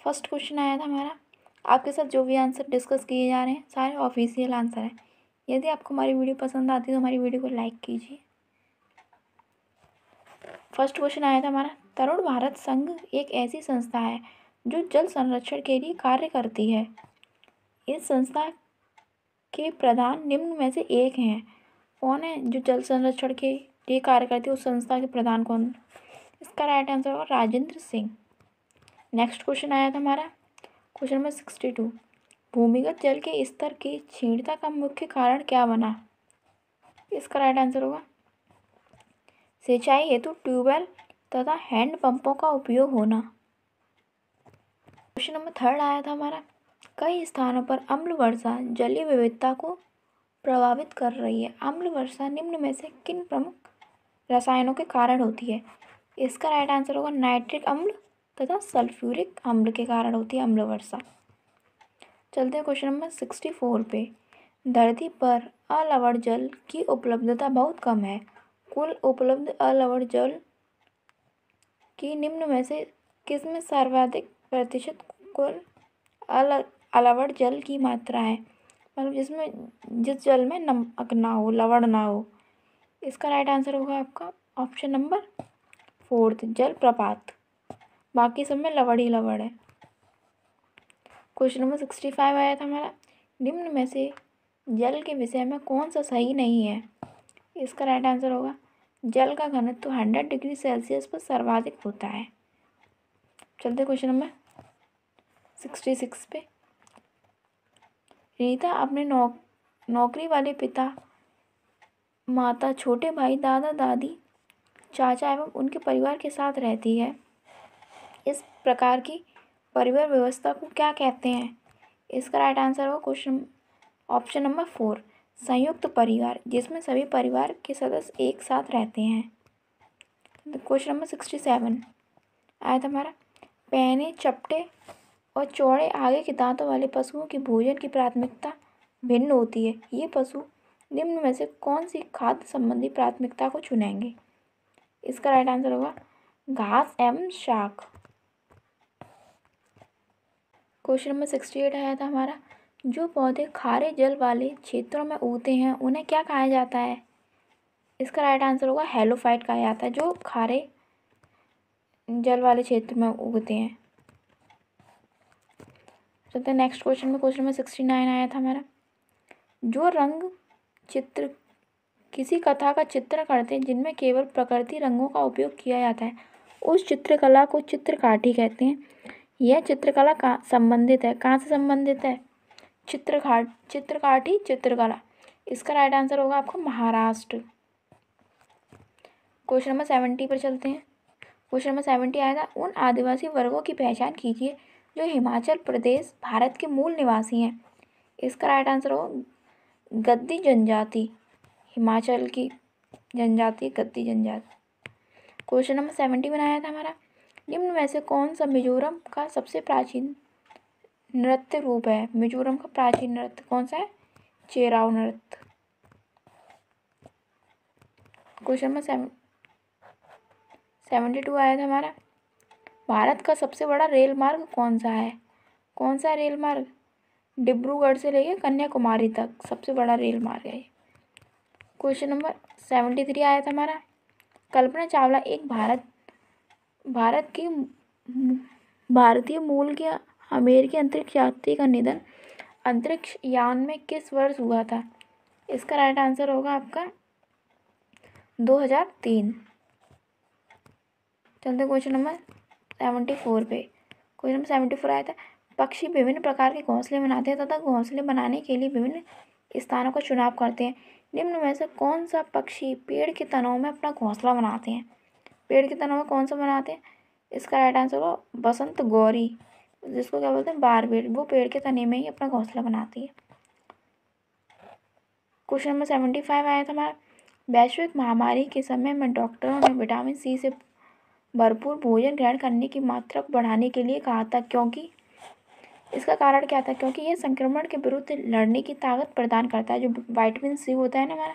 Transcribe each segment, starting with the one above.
First question आया था हमारा, आपके साथ जो भी आंसर डिस्कस किए जा रहे हैं सारे ऑफिशियल आंसर हैं। यदि आपको हमारी वीडियो पसंद आती है तो हमारी वीडियो को लाइक कीजिए। फर्स्ट क्वेश्चन आया था हमारा, तरुण भारत संघ एक ऐसी संस्था है जो जल संरक्षण के लिए कार्य करती है। इस संस्था के प्रधान निम्न में से एक हैं। कौन है जो जल संरक्षण के लिए कार्य करती है? उस संस्था के प्रधान कौन? इसका राइट आंसर होगा राजेंद्र सिंह। नेक्स्ट क्वेश्चन आया था हमारा, क्वेश्चन नंबर 62, भूमिगत जल के स्तर की क्षीणता का मुख्य कारण क्या बना? इसका राइट आंसर होगा सिंचाई हेतु ट्यूबवेल तथा हैंड पंपों का उपयोग होना। क्वेश्चन नंबर 3 आया था हमारा, कई स्थानों पर अम्ल वर्षा जलीय विविधता को प्रभावित कर रही है। अम्ल वर्षा निम्न में से किन प्रमुख रसायनों के कारण होती है? इसका राइट आंसर होगा नाइट्रिक अम्ल तथा सल्फ्यूरिक अम्ल के कारण होती है अम्ल वर्षा। चलते हैं क्वेश्चन नंबर 64 पे। धरती पर अलवण जल की उपलब्धता बहुत कम है। कुल उपलब्ध अलवण जल की निम्न में से किसमें सर्वाधिक प्रतिशत कुल अलवण जल की मात्रा है? मतलब जिस जल में नमक ना हो, लवण ना हो। इसका राइट आंसर होगा आपका ऑप्शन नंबर 4 जलप्रपात। बाकी सब में लवण ही लवण है। क्वेश्चन नंबर 65 आया था हमारा, निम्न में से जल के विषय में कौन सा सही नहीं है? इसका राइट आंसर होगा जल का घनत्व 100 डिग्री सेल्सियस पर सर्वाधिक होता है। चलते क्वेश्चन नंबर 66 पे। रीता अपने नौकरी वाले पिता, माता, छोटे भाई, दादा दादी, चाचा एवं उनके परिवार के साथ रहती है। इस प्रकार की परिवार व्यवस्था को क्या कहते हैं? इसका राइट आंसर होगा क्वेश्चन ऑप्शन नंबर 4 संयुक्त परिवार, जिसमें सभी परिवार के सदस्य एक साथ रहते हैं। क्वेश्चन नंबर 67 आया था हमारा, पहने चपटे और चौड़े आगे के दांतों वाले पशुओं की भोजन की प्राथमिकता भिन्न होती है। ये पशु निम्न में से कौन सी खाद्य संबंधी प्राथमिकता को चुनेंगे? इसका राइट आंसर होगा घास एवं शाक। क्वेश्चन नंबर 68 आया था हमारा, जो पौधे खारे जल वाले क्षेत्रों में उगते हैं उन्हें क्या कहा जाता है? इसका राइट आंसर होगा हेलोफाइट कहा जाता है, जो खारे जल वाले क्षेत्र में उगते हैं। चलते हैं नेक्स्ट क्वेश्चन में। क्वेश्चन नंबर 69 आया था हमारा, जो रंग चित्र किसी कथा का चित्र करते हैं जिनमें केवल प्रकृति रंगों का उपयोग किया जाता है, उस चित्रकला को चित्रकाठी कहते हैं। यह चित्रकला कहाँ संबंधित है? कहाँ से संबंधित है? चित्रकाठी चित्रकला। इसका राइट आंसर होगा आपका महाराष्ट्र। क्वेश्चन नंबर 70 पर चलते हैं। क्वेश्चन नंबर 70 आया था, उन आदिवासी वर्गों की पहचान कीजिए जो हिमाचल प्रदेश भारत के मूल निवासी हैं। इसका राइट आंसर होगा गद्दी जनजाति, हिमाचल की जनजाति गद्दी जनजाति। क्वेश्चन नंबर 71 आया था हमारा, निम्न में से कौन सा मिजोरम का सबसे प्राचीन नृत्य रूप है? मिजोरम का प्राचीन नृत्य कौन सा है? चेराव नृत्य। क्वेश्चन नंबर 72 आया था हमारा, भारत का सबसे बड़ा रेल मार्ग कौन सा है? कौन सा रेल मार्ग? डिब्रूगढ़ से लेकर कन्याकुमारी तक सबसे बड़ा रेल मार्ग है। क्वेश्चन नंबर 73 आया था हमारा, कल्पना चावला एक भारतीय मूल के अमेरिकी अंतरिक्ष यात्री का निधन अंतरिक्ष यान में किस वर्ष हुआ था? इसका राइट आंसर होगा आपका 2003। चलते क्वेश्चन नंबर 74 पे। क्वेश्चन नंबर 74 आया था, पक्षी विभिन्न प्रकार के घोंसले बनाते हैं तथा घोंसले बनाने के लिए विभिन्न स्थानों का चुनाव करते हैं। निम्न में से कौन सा पक्षी पेड़ के तनों में अपना घोंसला बनाते हैं? पेड़ के तनों में कौन सा बनाते हैं? इसका राइट आंसर होगा बसंत गौरी, जिसको क्या बोलते हैं बारबेट। वो पेड़ के तने में ही अपना घोंसला बनाती है। क्वेश्चन नंबर 75 आया था हमारा, वैश्विक महामारी के समय में डॉक्टरों ने विटामिन सी से भरपूर भोजन ग्रहण करने की मात्रा को बढ़ाने के लिए कहा था, क्योंकि इसका कारण क्या था? क्योंकि यह संक्रमण के विरुद्ध लड़ने की ताकत प्रदान करता है। जो विटामिन सी होता है ना हमारा,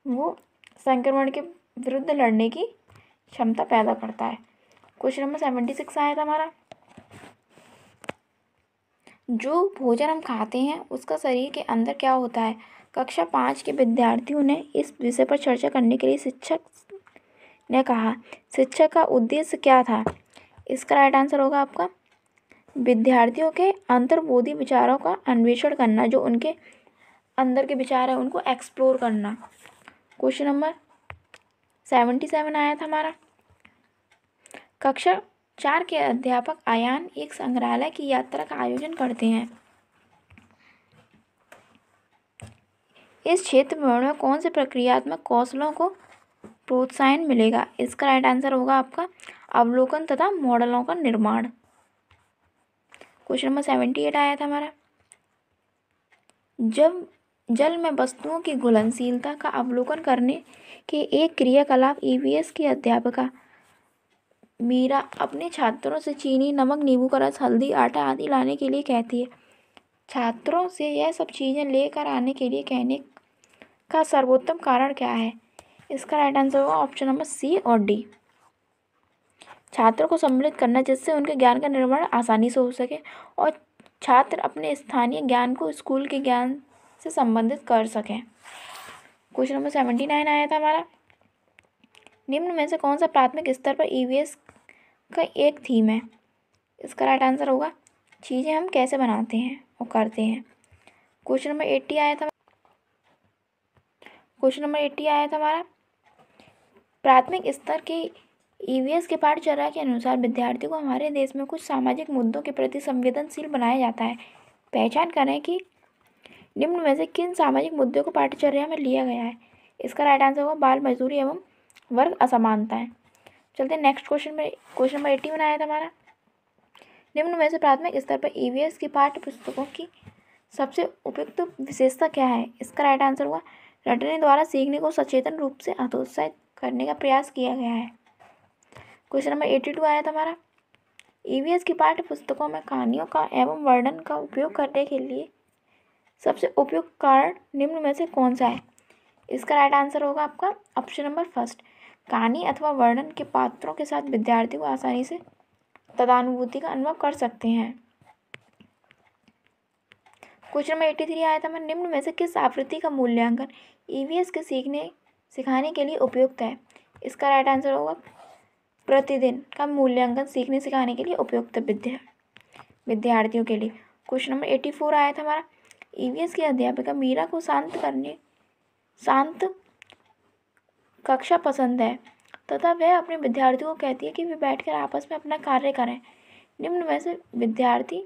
वो संक्रमण के विरुद्ध लड़ने की क्षमता पैदा करता है। क्वेश्चन नंबर 76 आया था हमारा, जो भोजन हम खाते हैं उसका शरीर के अंदर क्या होता है। कक्षा 5 के विद्यार्थियों ने इस विषय पर चर्चा करने के लिए शिक्षक ने कहा। शिक्षक का उद्देश्य क्या था। इसका राइट आंसर होगा आपका विद्यार्थियों के अंतर्बोधि विचारों का अन्वेषण करना, जो उनके अंदर के विचार है उनको एक्सप्लोर करना। क्वेश्चन नंबर 77 आया था हमारा। कक्षा 4 के अध्यापक आयान एक संग्रहालय की यात्रा का आयोजन करते हैं। इस क्षेत्र में कौन से प्रक्रियात्मक कौशलों को प्रोत्साहन मिलेगा। इसका राइट आंसर होगा आपका अवलोकन तथा मॉडलों का निर्माण। क्वेश्चन नंबर 78 आया था हमारा। जब जल में वस्तुओं की घुलनशीलता का अवलोकन करने के एक क्रियाकलाप ईवीएस की अध्यापिका मीरा अपने छात्रों से चीनी, नमक, नींबू का रस, हल्दी, आटा आदि लाने के लिए कहती है। छात्रों से यह सब चीज़ें लेकर आने के लिए कहने का सर्वोत्तम कारण क्या है। इसका राइट आंसर होगा ऑप्शन नंबर सी और डी। छात्रों को सम्मिलित करना जिससे उनके ज्ञान का निर्माण आसानी से हो सके और छात्र अपने स्थानीय ज्ञान को स्कूल के ज्ञान से संबंधित कर सकें। क्वेश्चन नंबर 79 आया था हमारा। निम्न में से कौन सा प्राथमिक स्तर पर ईवीएस का एक थीम है। इसका राइट आंसर होगा चीज़ें हम कैसे बनाते हैं और करते हैं। क्वेश्चन नंबर 80 आया था। क्वेश्चन नंबर 80 आया था हमारा। प्राथमिक स्तर के ईवीएस के पाठचर्या के अनुसार विद्यार्थियों को हमारे देश में कुछ सामाजिक मुद्दों के प्रति संवेदनशील बनाया जाता है। पहचान करें कि निम्न में से किन सामाजिक मुद्दों को पाठचर्या में लिया गया है। इसका राइट आंसर होगा बाल मजदूरी एवं वर्ग असमानताएं। चलते नेक्स्ट क्वेश्चन में। क्वेश्चन नंबर 81 आया था हमारा। निम्न में से प्राथमिक स्तर पर ईवीएस की पाठ्य पुस्तकों की सबसे उपयुक्त विशेषता क्या है। इसका राइट आंसर होगा रटने द्वारा सीखने को सचेतन रूप से हतोत्साहित करने का प्रयास किया गया है। क्वेश्चन नंबर 82 आया था हमारा। ईवीएस की पाठ्य पुस्तकों में कहानियों का एवं वर्णन का उपयोग करने के लिए सबसे उपयुक्त कारण निम्न में से कौन सा है। इसका राइट आंसर होगा आपका ऑप्शन नंबर फर्स्ट। कहानी अथवा वर्णन के पात्रों के साथ विद्यार्थी को आसानी से तदानुभूति का अनुभव कर सकते हैं। क्वेश्चन नंबर 83 आया था हमारा। निम्न में से किस आवृत्ति का मूल्यांकन ईवीएस के सिखाने के लिए उपयुक्त है। इसका राइट आंसर होगा प्रतिदिन का मूल्यांकन सीखने सिखाने के लिए उपयुक्त विद्यार्थियों के लिए। क्वेश्चन नंबर 84 आया था हमारा। ईवीएस की अध्यापिका मीरा को शांत कक्षा पसंद है तथा वह अपने विद्यार्थियों को कहती है कि वे बैठकर आपस में अपना कार्य करें। निम्न में से विद्यार्थी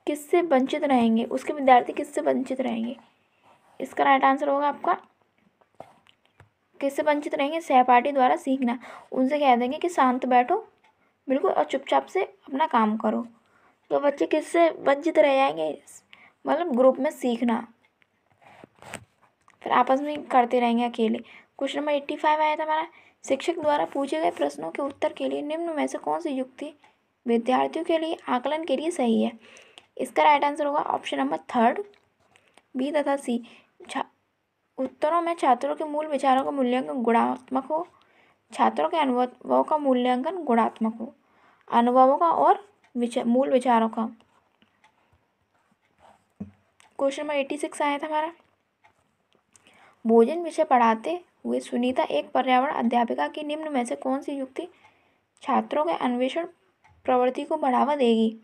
किससे वंचित रहेंगे। उसके विद्यार्थी किससे वंचित रहेंगे। इसका राइट आंसर होगा आपका किससे वंचित रहेंगे। सहपाठी द्वारा सीखना। उनसे कह देंगे कि शांत बैठो बिल्कुल और चुपचाप से अपना काम करो, तो बच्चे किससे वंचित रह जाएंगे, मतलब ग्रुप में सीखना, फिर आपस में करते रहेंगे अकेले। क्वेश्चन नंबर 85 आया था हमारा। शिक्षक द्वारा पूछे गए प्रश्नों के उत्तर के लिए निम्न में से कौन सी युक्ति विद्यार्थियों के लिए आकलन के लिए सही है। इसका राइट आंसर होगा ऑप्शन नंबर थर्ड, बी तथा सी। उत्तरों में छात्रों के मूल विचारों का मूल्यांकन गुणात्मक हो, छात्रों के अनुभवों का मूल्यांकन गुणात्मक हो, अनुभवों का और मूल विचारों का। क्वेश्चन नंबर 86 आया था हमारा। भोजन विषय पढ़ाते हुए सुनीता एक पर्यावरण अध्यापिका की निम्न में से कौन सी युक्ति छात्रों के अन्वेषण प्रवृत्ति को बढ़ावा देगी।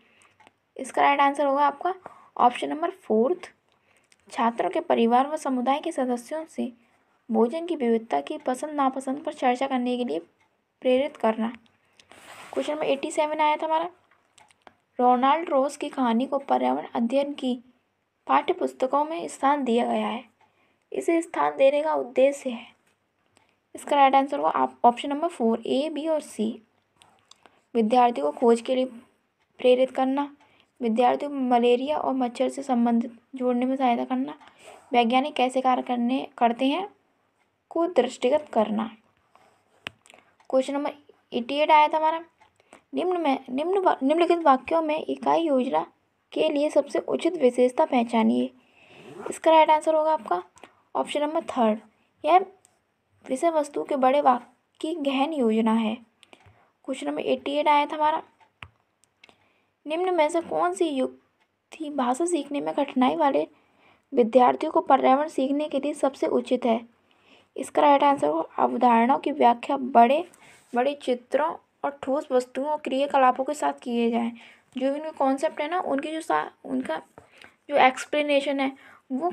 इसका राइट आंसर होगा आपका ऑप्शन नंबर फोर्थ, छात्रों के परिवार व समुदाय के सदस्यों से भोजन की विविधता की पसंद नापसंद पर चर्चा करने के लिए प्रेरित करना। क्वेश्चन नंबर 87 आया था हमारा। रोनाल्ड रोज की कहानी को पर्यावरण अध्ययन की पाठ्य पुस्तकों में स्थान दिया गया है। इसे स्थान देने का उद्देश्य है। इसका राइट आंसर होगा ऑप्शन नंबर 4, ए, बी और सी। विद्यार्थियों को खोज के लिए प्रेरित करना, विद्यार्थियों को मलेरिया और मच्छर से संबंधित जोड़ने में सहायता करना, वैज्ञानिक कैसे कार्य करते हैं को दृष्टिगत करना। क्वेश्चन नंबर 88 आया था हमारा। निम्नलिखित वाक्यों में इकाई योजना के लिए सबसे उचित विशेषता पहचानिए। इसका राइट आंसर होगा आपका ऑप्शन नंबर थर्ड, यह विषय वस्तु के बड़े वाक्य की गहन योजना है। क्वेश्चन नंबर 88 आया था हमारा। निम्न में से कौन सी थी भाषा सीखने में कठिनाई वाले विद्यार्थियों को पर्यावरण सीखने के लिए सबसे उचित है। इसका राइट आंसर हो अवधारणाओं की व्याख्या बड़े बड़े चित्रों और ठोस वस्तुओं और क्रियाकलापों के साथ किए जाएं। जो भी उनके कॉन्सेप्ट है ना, उनकी उनका जो एक्सप्लेनेशन है वो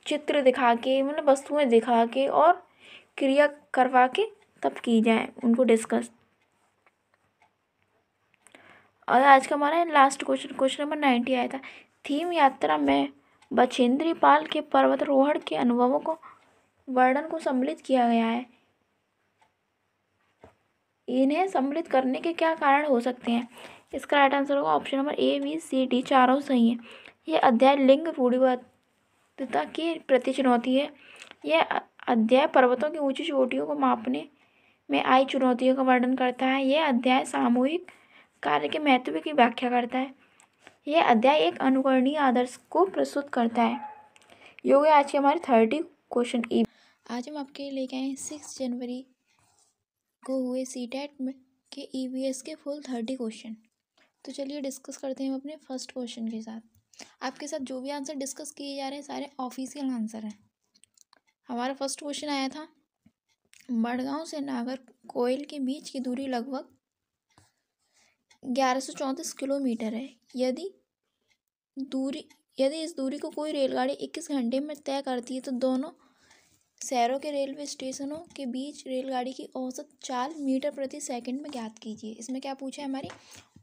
चित्र दिखा के, मतलब वस्तुएं दिखा के और क्रिया करवा के तब की जाए उनको डिस्कस। और आज का हमारा लास्ट क्वेश्चन नंबर 90 आया था। थीम यात्रा में बछेंद्री पाल के पर्वतारोहण के अनुभवों को वर्णन को सम्मिलित किया गया है। इन्हें सम्मिलित करने के क्या कारण हो सकते हैं? इसका राइट आंसर होगा option number A, B, C, D, चारों सही है। यह अध्याय लिंग रूढ़िवादिता की प्रति चुनौती है। यह अध्याय पर्वतों की ऊंची चोटियों को मापने में आई चुनौतियों का वर्णन करता है। यह अध्याय सामूहिक कार्य के महत्व की व्याख्या करता है। यह अध्याय एक अनुकरणीय आदर्श को प्रस्तुत करता है। ये हो गया आज के हमारे 30 क्वेश्चन। आज हम आपके लिए लेके आए 6 जनवरी को हुए सीटेट के ईवीएस के फुल 30 क्वेश्चन। तो चलिए डिस्कस करते हैं हम अपने फर्स्ट क्वेश्चन के साथ। आपके साथ जो भी आंसर डिस्कस किए जा रहे हैं सारे ऑफिशियल आंसर हैं। हमारा फर्स्ट क्वेश्चन आया था, मड़गांव से नागरकोइल के बीच की दूरी लगभग 1134 किलोमीटर है। यदि इस दूरी को कोई रेलगाड़ी 21 घंटे में तय करती है तो दोनों शहरों के रेलवे स्टेशनों के बीच रेलगाड़ी की औसत चाल मीटर प्रति सेकंड में ज्ञात कीजिए। इसमें क्या पूछा है, हमारी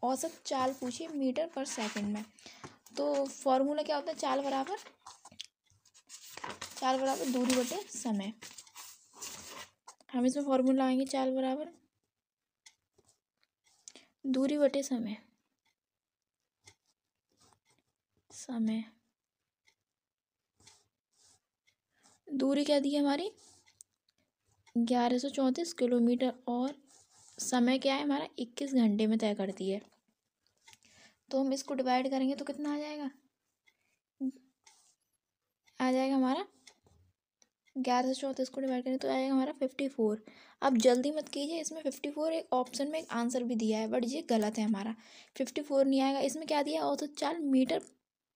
औसत चाल पूछी मीटर पर सेकंड में। तो फॉर्मूला क्या होता है, चाल बराबर दूरी बटे समय। हम इसमें फॉर्मूला आएंगे चाल बराबर दूरी बटे समय। दूरी क्या दी है हमारी 1134 किलोमीटर और समय क्या है हमारा 21 घंटे में तय करती है। तो हम इसको डिवाइड करेंगे तो कितना आ जाएगा हमारा 1134 को डिवाइड करें तो आएगा हमारा 54। अब जल्दी मत कीजिए, इसमें 54 एक ऑप्शन में एक आंसर भी दिया है बट ये गलत है, हमारा 54 नहीं आएगा। इसमें क्या दिया है, औसत चाल मीटर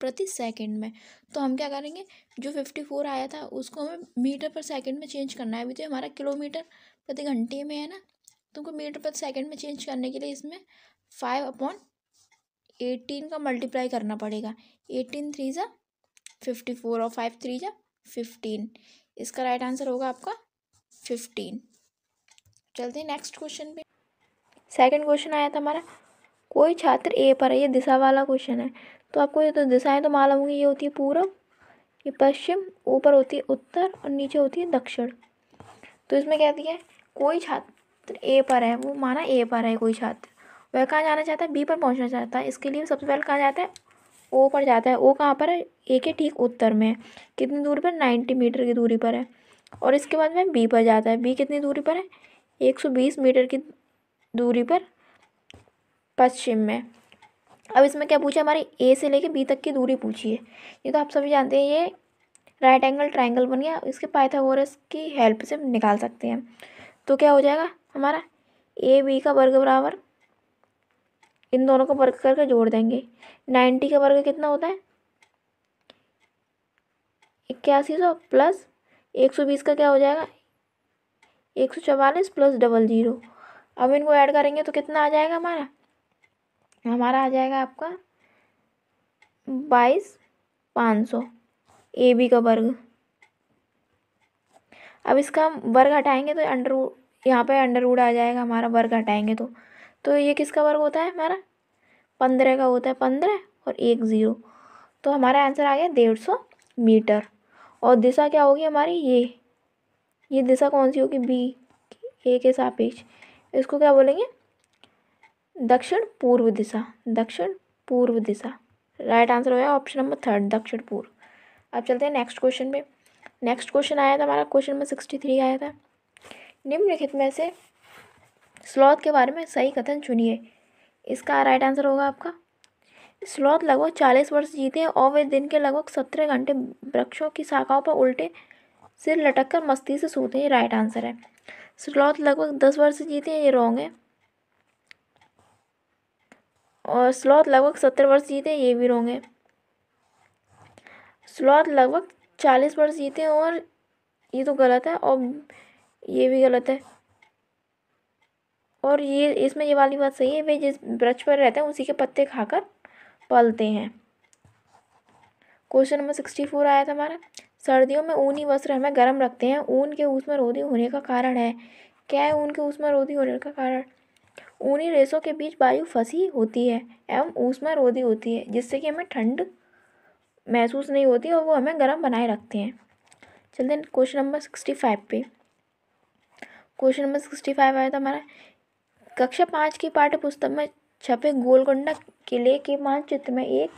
प्रति सेकंड में। तो हम क्या करेंगे, जो 54 आया था उसको हमें मीटर पर सेकंड में चेंज करना है। अभी तो हमारा किलोमीटर प्रति घंटे में है ना, तुमको मीटर प्रति सेकंड में चेंज करने के लिए इसमें 5/18 का मल्टीप्लाई करना पड़ेगा। 18 3 जा 54 और 5 3 जा 15। इसका राइट आंसर होगा आपका 15। चलते हैं नेक्स्ट क्वेश्चन पे। सेकंड क्वेश्चन आया था हमारा, कोई छात्र ए पर है। ये दिशा वाला क्वेश्चन है, तो आपको ये तो दिशाएं तो मालूम होंगी। ये होती है पूर्व, ये पश्चिम, ऊपर होती है उत्तर और नीचे होती है दक्षिण। तो इसमें क्या दिया है, कोई छात्र ए पर है, वो माना ए पर है कोई छात्र, वह कहाँ जाना चाहता है, बी पर पहुँचना चाहता है। इसके लिए सबसे पहले कहाँ जाता है, ओ पर जाता है। ओ कहाँ पर है, ए के ठीक उत्तर में है। कितनी दूरी पर, 90 मीटर की दूरी पर है। और इसके बाद में बी पर जाता है। बी कितनी दूरी पर है, 120 मीटर की दूरी पर पश्चिम में। अब इसमें क्या पूछा, हमारी ए से लेके बी तक की दूरी पूछी है। ये तो आप सभी जानते हैं, ये राइट एंगल ट्रायंगल बन गया। इसके पाइथागोरस की हेल्प से निकाल सकते हैं। तो क्या हो जाएगा हमारा, ए बी का वर्ग बराबर इन दोनों का वर्ग करके जोड़ देंगे। 90 का वर्ग कितना होता है 8100 प्लस 120 का क्या हो जाएगा 144 प्लस 00। अब इनको ऐड करेंगे तो कितना आ जाएगा हमारा आ जाएगा आपका 22,500 ए बी का वर्ग। अब इसका हम वर्ग हटाएंगे तो यहाँ पे अंडर रूट आ जाएगा हमारा, वर्ग हटाएंगे तो ये किसका वर्ग होता है हमारा 15 का होता है, 15 और 1 0। तो हमारा आंसर आ गया 150 मीटर। और दिशा क्या होगी हमारी, ये दिशा कौन सी होगी, बी, ए के सापेक्ष। इसको क्या बोलेंगे, दक्षिण पूर्व दिशा। राइट आंसर हो गया ऑप्शन नंबर 3 दक्षिण पूर्व। अब चलते हैं नेक्स्ट क्वेश्चन पे। नेक्स्ट क्वेश्चन आया था हमारा, क्वेश्चन नंबर 63 आया था, निम्नलिखित में से स्लॉथ के बारे में सही कथन चुनिए। इसका राइट आंसर होगा आपका, स्लॉथ लगभग 40 वर्ष जीते हैं और वे दिन के लगभग 17 घंटे वृक्षों की शाखाओं पर उल्टे सिर लटक कर मस्ती से सोते हैं। ये राइट आंसर है। स्लॉथ लगभग 10 वर्ष जीते हैं, ये रॉन्ग है। और स्लॉथ लगभग 70 वर्ष जीते, ये भी रॉन्ग है। स्लॉथ लगभग 40 वर्ष जीते और ये तो गलत है, और ये भी गलत है। और ये इसमें ये वाली बात सही है, वे जिस वृक्ष पर रहते हैं उसी के पत्ते खाकर पलते हैं। क्वेश्चन नंबर 64 आया था हमारा, सर्दियों में ऊनी वस्त्र हमें गर्म रखते हैं, ऊन के ऊष्मारोधी होने का कारण है। क्या है ऊन के ऊष्मारोधी होने का कारण? ऊनी रेशों के बीच वायु फंसी होती है एवं ऊष्मारोधी होती है, जिससे कि हमें ठंड महसूस नहीं होती और वो हमें गर्म बनाए रखते हैं। चलते हैं क्वेश्चन नंबर 65 पे। क्वेश्चन नंबर 65 आया था हमारा, कक्षा 5 की पाठ्य पुस्तक में छपे गोलकुंडा किले के मानचित्र में 1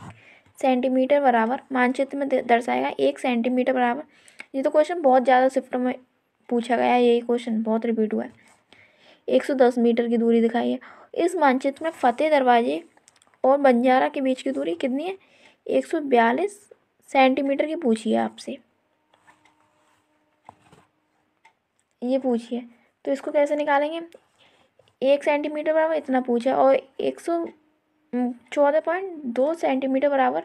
सेंटीमीटर बराबर, मानचित्र में दर्शाएगा 1 सेंटीमीटर बराबर। ये तो क्वेश्चन बहुत ज़्यादा शिफ्ट में पूछा गया है, यही क्वेश्चन बहुत रिपीट हुआ है। 110 मीटर की दूरी दिखाई है। इस मानचित्र में फतेह दरवाजे और बंजारा के बीच की दूरी कितनी है? 142 सेंटीमीटर की पूछी है आपसे, ये पूछिए। तो इसको कैसे निकालेंगे? 1 सेंटीमीटर बराबर इतना पूछा और 114.2 सेंटीमीटर बराबर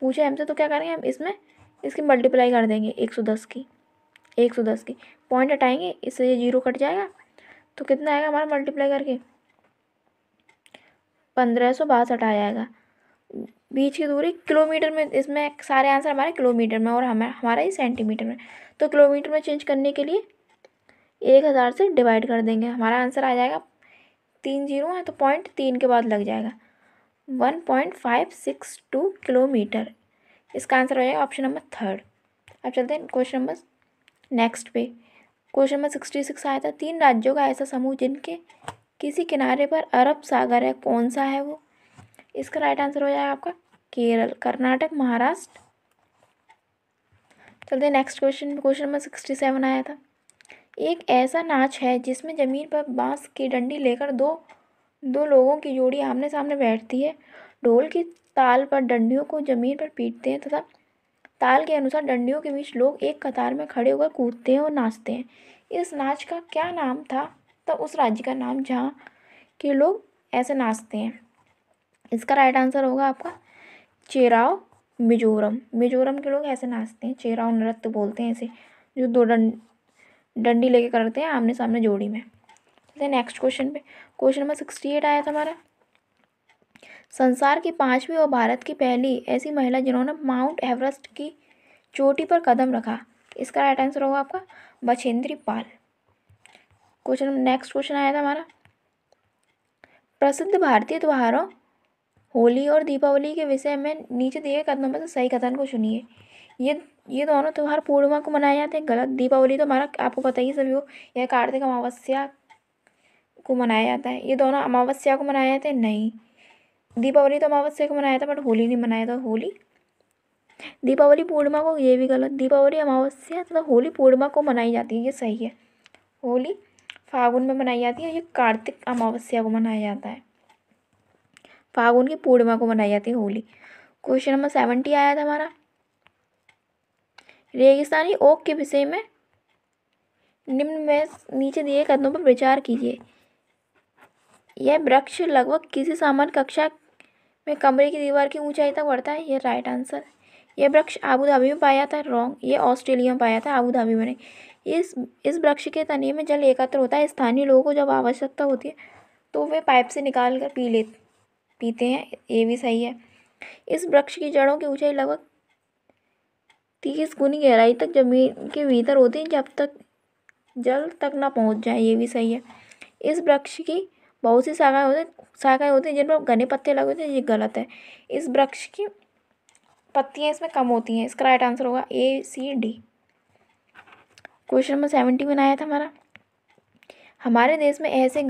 पूछा हमसे, तो क्या करेंगे हम इसमें इसकी मल्टीप्लाई कर देंगे 110 की। पॉइंट हटाएंगे, इससे ये 0 कट जाएगा, तो कितना आएगा हमारा मल्टीप्लाई करके? 1562 आ जाएगा। बीच की दूरी किलोमीटर में, इसमें सारे आंसर हमारे किलोमीटर में और हमारा ही सेंटीमीटर में, तो किलोमीटर में चेंज करने के लिए 1000 से डिवाइड कर देंगे, हमारा आंसर आ जाएगा। 3 0 है तो 0.3 के बाद लग जाएगा, 1.562 किलोमीटर। इसका आंसर हो जाएगा ऑप्शन नंबर 3। अब चलते हैं क्वेश्चन नंबर नेक्स्ट पे। क्वेश्चन नंबर 66 आया था, 3 राज्यों का ऐसा समूह जिनके किसी किनारे पर अरब सागर है, कौन सा है वो? इसका राइट आंसर हो जाएगा आपका केरल, कर्नाटक, महाराष्ट्र। चलते हैं नेक्स्ट क्वेश्चन। क्वेश्चन नंबर 67 आया था, एक ऐसा नाच है जिसमें जमीन पर बांस की डंडी लेकर दो लोगों की जोड़ी आमने सामने बैठती है, ढोल की ताल पर डंडियों को जमीन पर पीटते हैं तथा ताल के अनुसार डंडियों के बीच लोग एक कतार में खड़े होकर कूदते हैं और नाचते हैं। इस नाच का क्या नाम था? तो उस राज्य का नाम जहाँ के लोग ऐसे नाचते हैं। इसका राइट आंसर होगा आपका चेराव, मिजोरम। मिजोरम के लोग ऐसे नाचते हैं, चेराव नृत्य बोलते हैं इसे, जो 2 डंडी लेके करते हैं आमने सामने जोड़ी में। नेक्स्ट क्वेश्चन पे। क्वेश्चन नंबर 68 आया था हमारा, संसार की 5वीं और भारत की पहली ऐसी महिला जिन्होंने माउंट एवरेस्ट की चोटी पर कदम रखा। इसका राइट आंसर होगा आपका बछेंद्री पाल। नेक्स्ट क्वेश्चन आया था हमारा, प्रसिद्ध भारतीय त्योहारों होली और दीपावली के विषय में नीचे दिए कथनों में से सही कथन को चुनिए। ये दोनों त्यौहार पूर्णिमा को मनाए जाते हैं, गलत। दीपावली तो हमारा आपको पता ही सभी हो, यह कार्तिक अमावस्या को मनाया जाता है। ये दोनों अमावस्या को मनाए जाते हैं, नहीं। दीपावली तो अमावस्या को मनाया था बट होली नहीं मनाया था। होली दीपावली पूर्णिमा को, ये भी गलत। दीपावली अमावस्या तथा होली पूर्णिमा को मनाई जाती है, ये सही है। होली फागुन में मनाई जाती है, ये कार्तिक अमावस्या को मनाया जाता है। फागुन की पूर्णिमा को मनाई जाती है होली। क्वेश्चन नंबर 70 आया था हमारा, रेगिस्तानी ओक के विषय में निम्न में नीचे दिए कथनों पर विचार कीजिए। यह वृक्ष लगभग किसी सामान्य कक्षा में कमरे की दीवार की ऊंचाई तक बढ़ता है, ये राइट आंसर। यह वृक्ष आबू धाबी में पाया जाता है, रॉन्ग। ये ऑस्ट्रेलिया में पाया था, आबू धाबी में नहीं। इस वृक्ष के तने में जल एकत्र होता है, स्थानीय लोगों को जब आवश्यकता होती है तो वे पाइप से निकाल कर पीते हैं, ये भी सही है। इस वृक्ष की जड़ों की ऊंचाई लगभग 30 गुनी गहराई तक जमीन के भीतर होती है, जब तक जल तक ना पहुंच जाए, ये भी सही है। इस वृक्ष की बहुत सी शाखाएं होती हैं जिन पर घने पत्ते लगे होते हैं, ये गलत है। इस वृक्ष की पत्तियां इसमें कम होती हैं, इसका राइट आंसर होगा ACD। क्वेश्चन नंबर 71 आया था हमारा, हमारे देश में ऐसे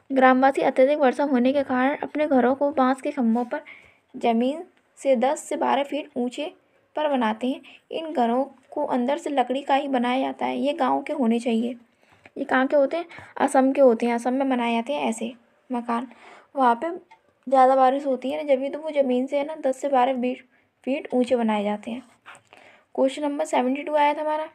ग्रामवासी अत्यधिक वर्षा होने के कारण अपने घरों को बांस के खंभों पर जमीन से 10 से 12 फीट ऊंचे पर बनाते हैं। इन घरों को अंदर से लकड़ी का ही बनाया जाता है। ये गांव के होने चाहिए। ये कहाँ के होते हैं? असम के होते हैं। असम में बनाए जाते हैं ऐसे मकान। वहाँ पे ज़्यादा बारिश होती है ना, जब भी तो वो ज़मीन से है ना 10 से 12 फीट ऊंचे बनाए जाते हैं। क्वेश्चन नंबर 72 आया था हमारा,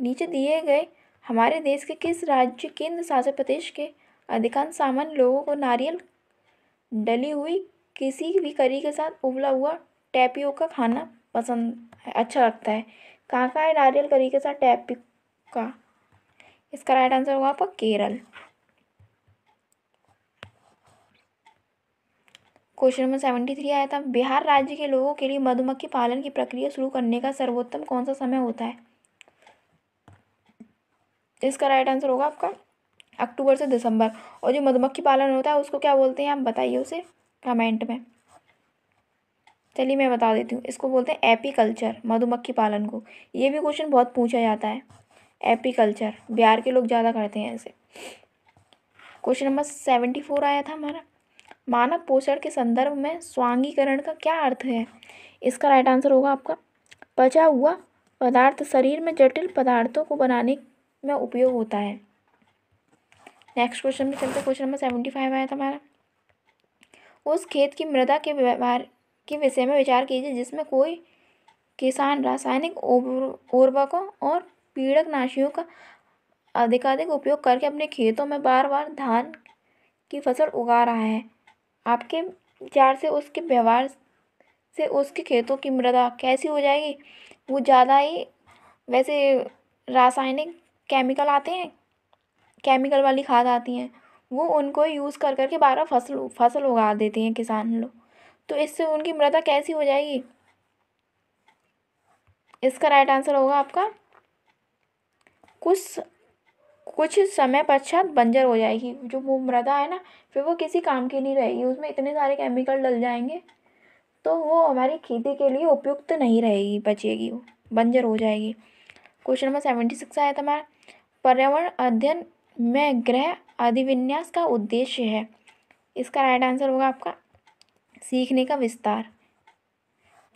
नीचे दिए गए हमारे देश के किस राज्य केंद्र शासित प्रदेश के अधिकांश सामान्य लोगों को नारियल डली हुई किसी भी करी के साथ उबला हुआ टैपियोका खाना पसंद अच्छा लगता है। कहाँ का है नारियल करी के साथ टैपियोका? इसका राइट आंसर होगा आपका केरल। क्वेश्चन नंबर 73 आया था, बिहार राज्य के लोगों के लिए मधुमक्खी पालन की प्रक्रिया शुरू करने का सर्वोत्तम कौन सा समय होता है? इसका राइट आंसर होगा आपका अक्टूबर से दिसंबर। और जो मधुमक्खी पालन होता है उसको क्या बोलते हैं, आप बताइए उसे कमेंट में। चलिए मैं बता देती हूँ, इसको बोलते हैं एपीकल्चर, मधुमक्खी पालन को। ये भी क्वेश्चन बहुत पूछा जाता है, एपीकल्चर, बिहार के लोग ज़्यादा करते हैं ऐसे। क्वेश्चन नंबर 74 आया था हमारा, मानव पोषण के संदर्भ में स्वांगीकरण का क्या अर्थ है? इसका राइट आंसर होगा आपका पचा हुआ पदार्थ शरीर में जटिल पदार्थों को बनाने में उपयोग होता है। नेक्स्ट क्वेश्चन में चलते, क्वेश्चन नंबर 75 आया था हमारा, उस खेत की मृदा के व्यवहार के विषय में विचार कीजिए जिसमें कोई किसान रासायनिक उर्वरकों और पीड़कनाशियों का अधिकाधिक उपयोग करके अपने खेतों में बार बार धान की फसल उगा रहा है। आपके विचार से उसके व्यवहार से उसके खेतों की मृदा कैसी हो जाएगी? वो ज़्यादा ही, वैसे रासायनिक केमिकल आते हैं, केमिकल वाली खाद आती हैं, वो उनको यूज़ कर करके बार बार फसल उगा देते हैं किसान लोग, तो इससे उनकी मृदा कैसी हो जाएगी? इसका राइट आंसर होगा आपका कुछ समय पश्चात बंजर हो जाएगी। जो वो मृदा है ना, फिर वो किसी काम की नहीं रहेगी, उसमें इतने सारे केमिकल डल जाएंगे तो वो हमारी खेती के लिए उपयुक्त नहीं रहेगी, बचेगी, वो बंजर हो जाएगी। क्वेश्चन नंबर 76 आया था हमारा, पर्यावरण अध्ययन में गृह अधिविन्यास का उद्देश्य है। इसका राइट आंसर होगा आपका सीखने का विस्तार।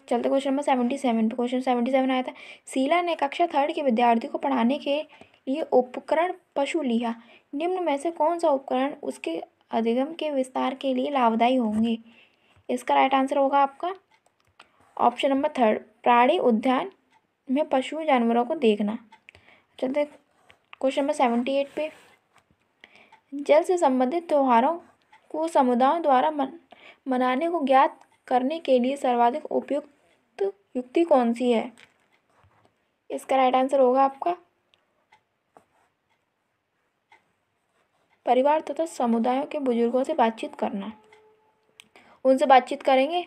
चलते क्वेश्चन नंबर 77 पे। क्वेश्चन 77 आया था, शीला ने कक्षा 3 के विद्यार्थियों को पढ़ाने के लिए उपकरण पशु लिया, निम्न में से कौन सा उपकरण उसके अधिगम के विस्तार के लिए लाभदायी होंगे? इसका राइट आंसर होगा आपका ऑप्शन नंबर 3, प्राणी उद्यान में पशु जानवरों को देखना। चलते क्वेश्चन नंबर 78 पे, जल से संबंधित त्योहारों को समुदायों द्वारा मनाने को ज्ञात करने के लिए सर्वाधिक उपयुक्त युक्ति कौन सी है? इसका राइट आंसर होगा आपका परिवार तथा समुदायों के बुजुर्गों से बातचीत करना। उनसे बातचीत करेंगे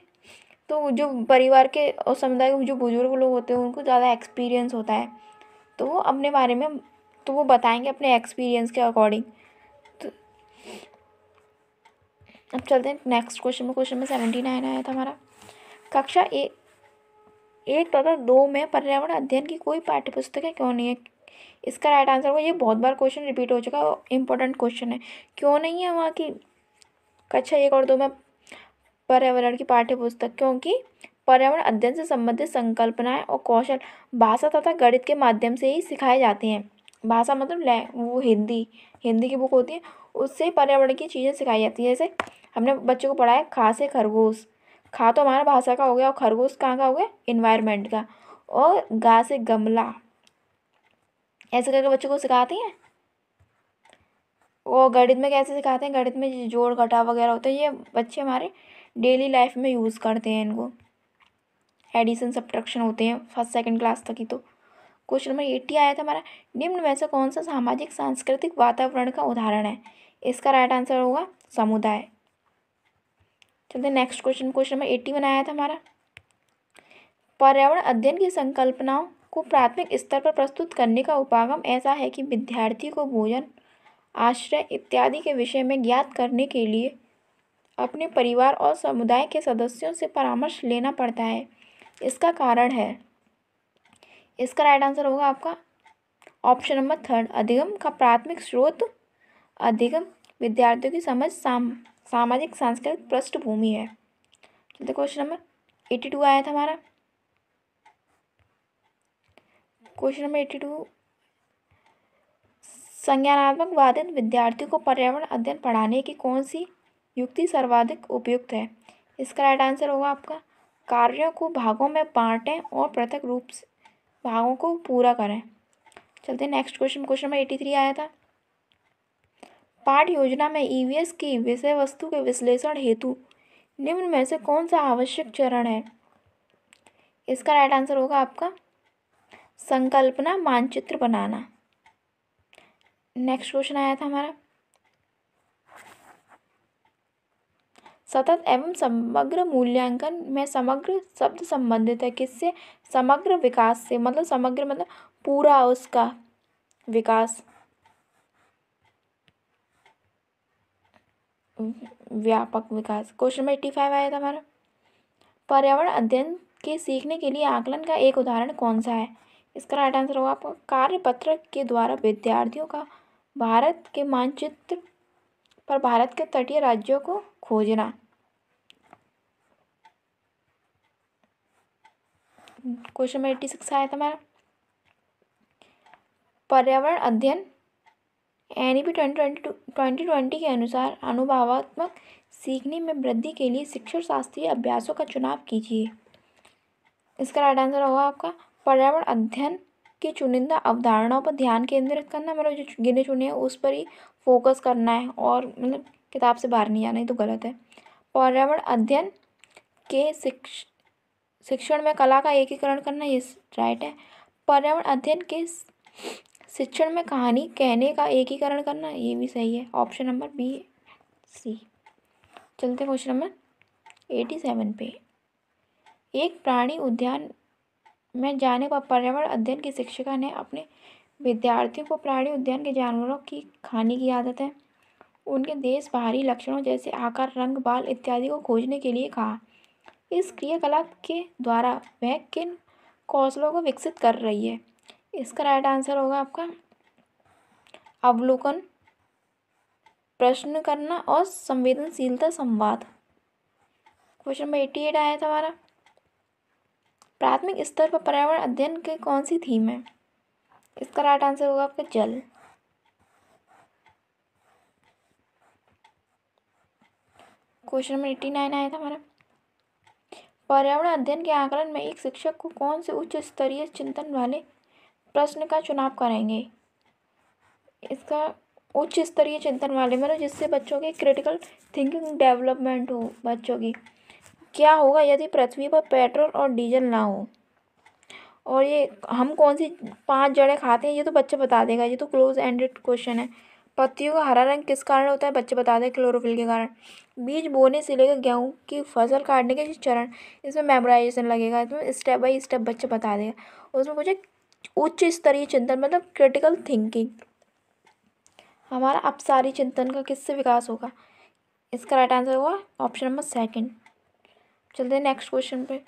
तो जो परिवार के और समुदाय के जो बुजुर्ग लोग होते हैं उनको ज़्यादा एक्सपीरियंस होता है, तो वो अपने बारे में तो वो बताएंगे अपने एक्सपीरियंस के अकॉर्डिंग। तो अब चलते हैं नेक्स्ट क्वेश्चन में। क्वेश्चन में 79 आया था हमारा, कक्षा 1 तथा 2 में पर्यावरण अध्ययन की कोई पाठ्यपुस्तकें क्यों नहीं है? इसका राइट आंसर होगा, ये बहुत बार क्वेश्चन रिपीट हो चुका है, इम्पोर्टेंट क्वेश्चन है। क्यों नहीं है वहाँ की कक्षा 1 और 2 में पर्यावरण की पाठ्यपुस्तक? क्योंकि पर्यावरण अध्ययन से संबंधित संकल्पनाएं और कौशल भाषा तथा गणित के माध्यम से ही सिखाए जाते हैं। भाषा मतलब वो हिंदी की बुक होती है, उससे पर्यावरण की चीज़ें सिखाई जाती है। जैसे हमने बच्चों को पढ़ाया खा से खरगोश, खा तो हमारा भाषा का हो गया और खरगोश कहाँ का हो गया, इन्वायरमेंट का, और गा से गमला, ऐसे करके बच्चों को सिखाते हैं। और गणित में कैसे सिखाते हैं, गणित में जोड़ घटाव वगैरह होते हैं, ये बच्चे हमारे डेली लाइफ में यूज़ करते हैं इनको, एडिशन सब्ट्रैक्शन होते हैं फर्स्ट सेकंड क्लास तक ही। तो क्वेश्चन नंबर 80 आया था हमारा, निम्न में से कौन सा सामाजिक सांस्कृतिक वातावरण का उदाहरण है? इसका राइट आंसर होगा समुदाय। चलते नेक्स्ट क्वेश्चन, क्वेश्चन नंबर 81 आया था हमारा, पर्यावरण अध्ययन की संकल्पनाओं को प्राथमिक स्तर पर प्रस्तुत करने का उपागम ऐसा है कि विद्यार्थी को भोजन, आश्रय इत्यादि के विषय में ज्ञात करने के लिए अपने परिवार और समुदाय के सदस्यों से परामर्श लेना पड़ता है। इसका कारण है, इसका राइट आंसर होगा आपका ऑप्शन नंबर 3, अधिगम का प्राथमिक स्रोत अधिगम विद्यार्थियों की समझ सामाजिक सांस्कृतिक पृष्ठभूमि है। चलते क्वेश्चन नंबर 82 आया था हमारा, क्वेश्चन नंबर 82, संज्ञानात्मक बाधित विद्यार्थियों को पर्यावरण अध्ययन पढ़ाने की कौन सी युक्ति सर्वाधिक उपयुक्त है? इसका राइट आंसर होगा आपका कार्यों को भागों में बांटें और पृथक रूप से भागों को पूरा करें। चलते हैं नेक्स्ट क्वेश्चन, क्वेश्चन नंबर 83 आया था, पाठ योजना में ईवीएस की विषय वस्तु के विश्लेषण हेतु निम्न में से कौन सा आवश्यक चरण है? इसका राइट आंसर होगा आपका संकल्पना मानचित्र बनाना। नेक्स्ट क्वेश्चन आया था हमारा, सतत एवं समग्र मूल्यांकन में समग्र शब्द संबंधित है किससे? समग्र विकास से। मतलब समग्र मतलब पूरा उसका विकास, व्यापक विकास। क्वेश्चन नंबर 85 आया था हमारा, पर्यावरण अध्ययन के सीखने के लिए आकलन का एक उदाहरण कौन सा है? इसका राइट आंसर होगा आपका कार्यपत्र के द्वारा विद्यार्थियों का भारत के मानचित्र पर भारत के तटीय राज्यों को खोजना। क्वेश्चन नंबर 86 आया था हमारा, पर्यावरण अध्ययन एनईपी 2020 के अनुसार अनुभवात्मक सीखने में वृद्धि के लिए शिक्षण शास्त्रीय अभ्यासों का चुनाव कीजिए। इसका राइट आंसर होगा आपका पर्यावरण अध्ययन की चुनिंदा अवधारणाओं पर ध्यान केंद्रित करना, मतलब जो गिने चुने हैं उस पर ही फोकस करना है और मतलब किताब से बाहर नहीं आना, ही तो गलत है। पर्यावरण अध्ययन के शिक्षण में कला का एकीकरण करना, ये राइट है। पर्यावरण अध्ययन के शिक्षण में कहानी कहने का एकीकरण करना, ये भी सही है। Option number B C. चलते क्वेश्चन नंबर 87 पे, एक प्राणी उद्यान में जाने पर पर्यावरण अध्ययन की शिक्षिका ने अपने विद्यार्थियों को प्राणी उद्यान के जानवरों की खाने की आदत है उनके देश बाहरी लक्षणों जैसे आकार, रंग, बाल इत्यादि को खोजने के लिए कहा। इस क्रियाकलाप के द्वारा वह किन कौशलों को विकसित कर रही है? इसका राइट आंसर होगा आपका अवलोकन, प्रश्न करना और संवेदनशीलता संवाद। क्वेश्चन नंबर 88 आया था हमारा, प्राथमिक स्तर पर पर्यावरण अध्ययन की कौन सी थीम है? इसका राइट आंसर होगा आपका जल। क्वेश्चन नंबर 89 आया था हमारा, पर्यावरण अध्ययन के आकलन में एक शिक्षक को कौन से उच्च स्तरीय चिंतन वाले प्रश्न का चुनाव करेंगे? इसका उच्च स्तरीय चिंतन वाले मतलब जिससे बच्चों के क्रिटिकल थिंकिंग डेवलपमेंट हो बच्चों की। क्या होगा यदि पृथ्वी पर पेट्रोल और डीजल ना हो? और ये हम कौन सी 5 जड़ें खाते हैं, ये तो बच्चा बता देगा, ये तो क्लोज एंडेड क्वेश्चन है। पत्तियों का हरा रंग किस कारण होता है? बच्चे बता दें, क्लोरोफिल के कारण। बीज बोने से लेकर गेहूँ की फसल काटने के चरण, इसमें मेमोराइजेशन लगेगा, इसमें स्टेप बाय स्टेप बच्चा बता देगा। उसमें मुझे उच्च स्तरीय चिंतन मतलब क्रिटिकल थिंकिंग, हमारा अपसारी चिंतन का किससे विकास होगा? इसका राइट आंसर होगा ऑप्शन नंबर सेकंड। चलते हैं नेक्स्ट क्वेश्चन पे,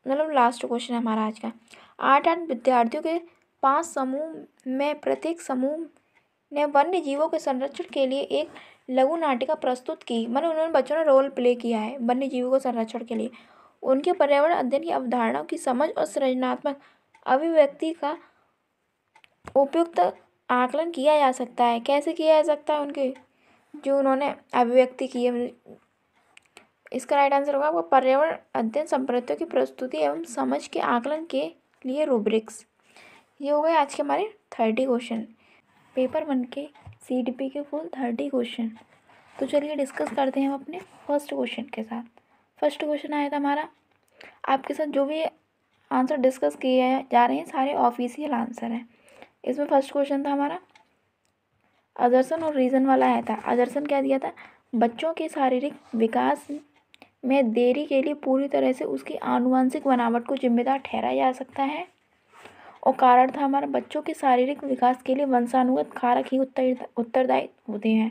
मतलब लास्ट क्वेश्चन है हमारा आज का। 8 विद्यार्थियों के 5 समूह में प्रत्येक समूह ने वन्य जीवों के संरक्षण के लिए एक लघु नाटिका प्रस्तुत की, मतलब उन्होंने बच्चों ने रोल प्ले किया है वन्य जीवों के संरक्षण के लिए। उनके पर्यावरण अध्ययन की अवधारणाओं की समझ और सृजनात्मक अभिव्यक्ति का उपयुक्त आकलन किया जा सकता है। कैसे किया जा सकता है? उनके जो उन्होंने अभिव्यक्ति की है। इसका राइट आंसर होगा आपको पर्यावरण अध्ययन संपत्तियों की प्रस्तुति एवं समझ के आकलन के लिए रूब्रिक्स। ये हो गए आज के हमारे 30 क्वेश्चन, पेपर 1 के CDP के फुल 30 क्वेश्चन। तो चलिए डिस्कस करते हैं हम अपने फर्स्ट क्वेश्चन के साथ। फर्स्ट क्वेश्चन आया था हमारा, आपके साथ जो भी आंसर डिस्कस किए जा रहे हैं सारे ऑफिशियल आंसर हैं। इसमें फर्स्ट क्वेश्चन था हमारा अदर्शन और रीज़न वाला आया था। अदर्शन क्या दिया था? बच्चों के शारीरिक विकास में देरी के लिए पूरी तरह से उसकी आनुवंशिक बनावट को जिम्मेदार ठहराया जा सकता है। और कारण था हमारा बच्चों के शारीरिक विकास के लिए वंशानुगत कारक ही उत्तरदायी होते हैं।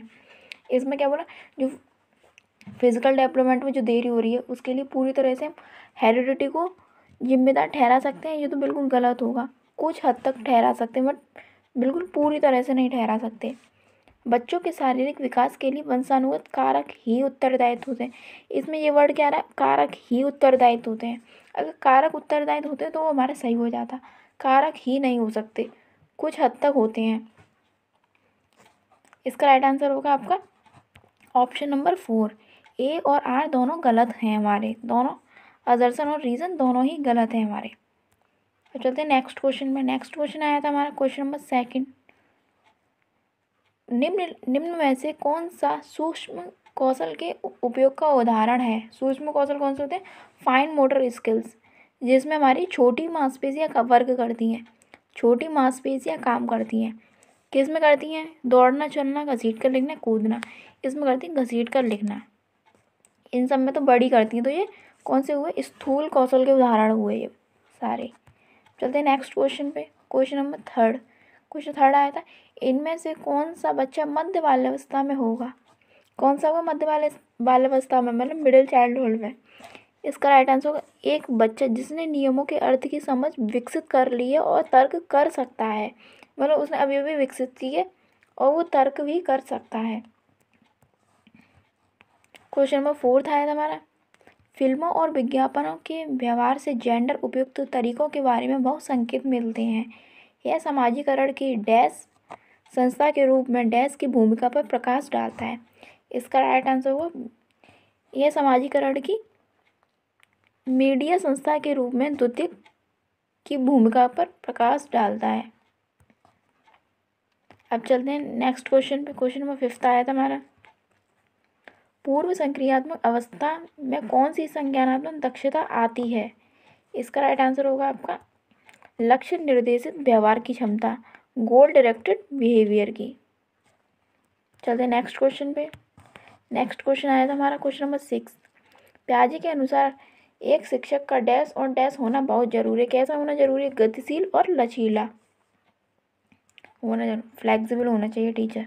इसमें क्या बोला, जो फिजिकल डेवलपमेंट में जो देरी हो रही है उसके लिए पूरी तरह से हेरिडिटी को जिम्मेदार ठहरा सकते हैं। ये तो बिल्कुल गलत होगा, कुछ हद तक ठहरा सकते हैं बट बिल्कुल पूरी तरह से नहीं ठहरा सकते। बच्चों के शारीरिक विकास के लिए वंशानुगत कारक ही उत्तरदायित्व होते हैं। इसमें ये वर्ड क्या रहा है? कारक ही उत्तरदायित्व होते हैं। अगर कारक उत्तरदायित्व होते तो वो हमारा सही हो जाता, कारक ही नहीं हो सकते, कुछ हद तक होते हैं। इसका राइट आंसर होगा आपका ऑप्शन नंबर 4। ए और आर दोनों गलत हैं हमारे, दोनों अदर्शन और रीज़न दोनों ही गलत हैं हमारे। तो चलते हैं नेक्स्ट क्वेश्चन में। नेक्स्ट क्वेश्चन आया था हमारा क्वेश्चन नंबर 2। निम्न निम्न में से कौन सा सूक्ष्म कौशल के उपयोग का उदाहरण है? सूक्ष्म कौशल कौन से होते हैं? फाइन मोटर स्किल्स, जिसमें हमारी छोटी मांसपेशियां का वर्क करती हैं। छोटी मांसपेशियां काम करती हैं, किस में करती हैं? दौड़ना, चलना, घसीट कर लिखना, कूदना, इसमें करती हैं घसीट कर लिखना। इन सब में तो बड़ी करती हैं। तो ये कौन से हुए? स्थूल कौशल के उदाहरण हुए ये सारे। चलते हैं नेक्स्ट क्वेश्चन पे। Question number third. Question third आया था, इनमें से कौन सा बच्चा मध्य बाल्यावस्था में होगा? कौन सा होगा मध्य बाल्यावस्था में, मतलब मिडिल चाइल्डहुड में? इसका राइट आंसर होगा एक बच्चा जिसने नियमों के अर्थ की समझ विकसित कर ली है और तर्क कर सकता है। मतलब उसने अभी अभी विकसित की है और वो तर्क भी कर सकता है। क्वेश्चन नंबर फोर्थ आया था हमारा, फिल्मों और विज्ञापनों के व्यवहार से जेंडर उपयुक्त तरीकों के बारे में बहुत संकेत मिलते हैं। यह समाजीकरण की डैश संस्था के रूप में डैश की भूमिका पर प्रकाश डालता है। इसका राइट आंसर होगा यह समाजीकरण की मीडिया संस्था के रूप में द्वितीय की भूमिका पर प्रकाश डालता है। अब चलते हैं नेक्स्ट क्वेश्चन पे। क्वेश्चन नंबर फिफ्थ आया था हमारा, पूर्व संक्रियात्मक अवस्था में कौन सी संज्ञानात्मक दक्षता आती है? इसका राइट आंसर होगा आपका लक्ष्य निर्देशित व्यवहार की क्षमता, गोल डायरेक्टेड बिहेवियर की। चलते हैं नेक्स्ट क्वेश्चन पे। नेक्स्ट क्वेश्चन आया था हमारा क्वेश्चन नंबर सिक्स। पियाजे के अनुसार एक शिक्षक का डैश और डैश होना बहुत जरूरी है। कैसा होना जरूरी है? गतिशील और लचीला होना जरूरी, फ्लेक्सिबल होना चाहिए टीचर।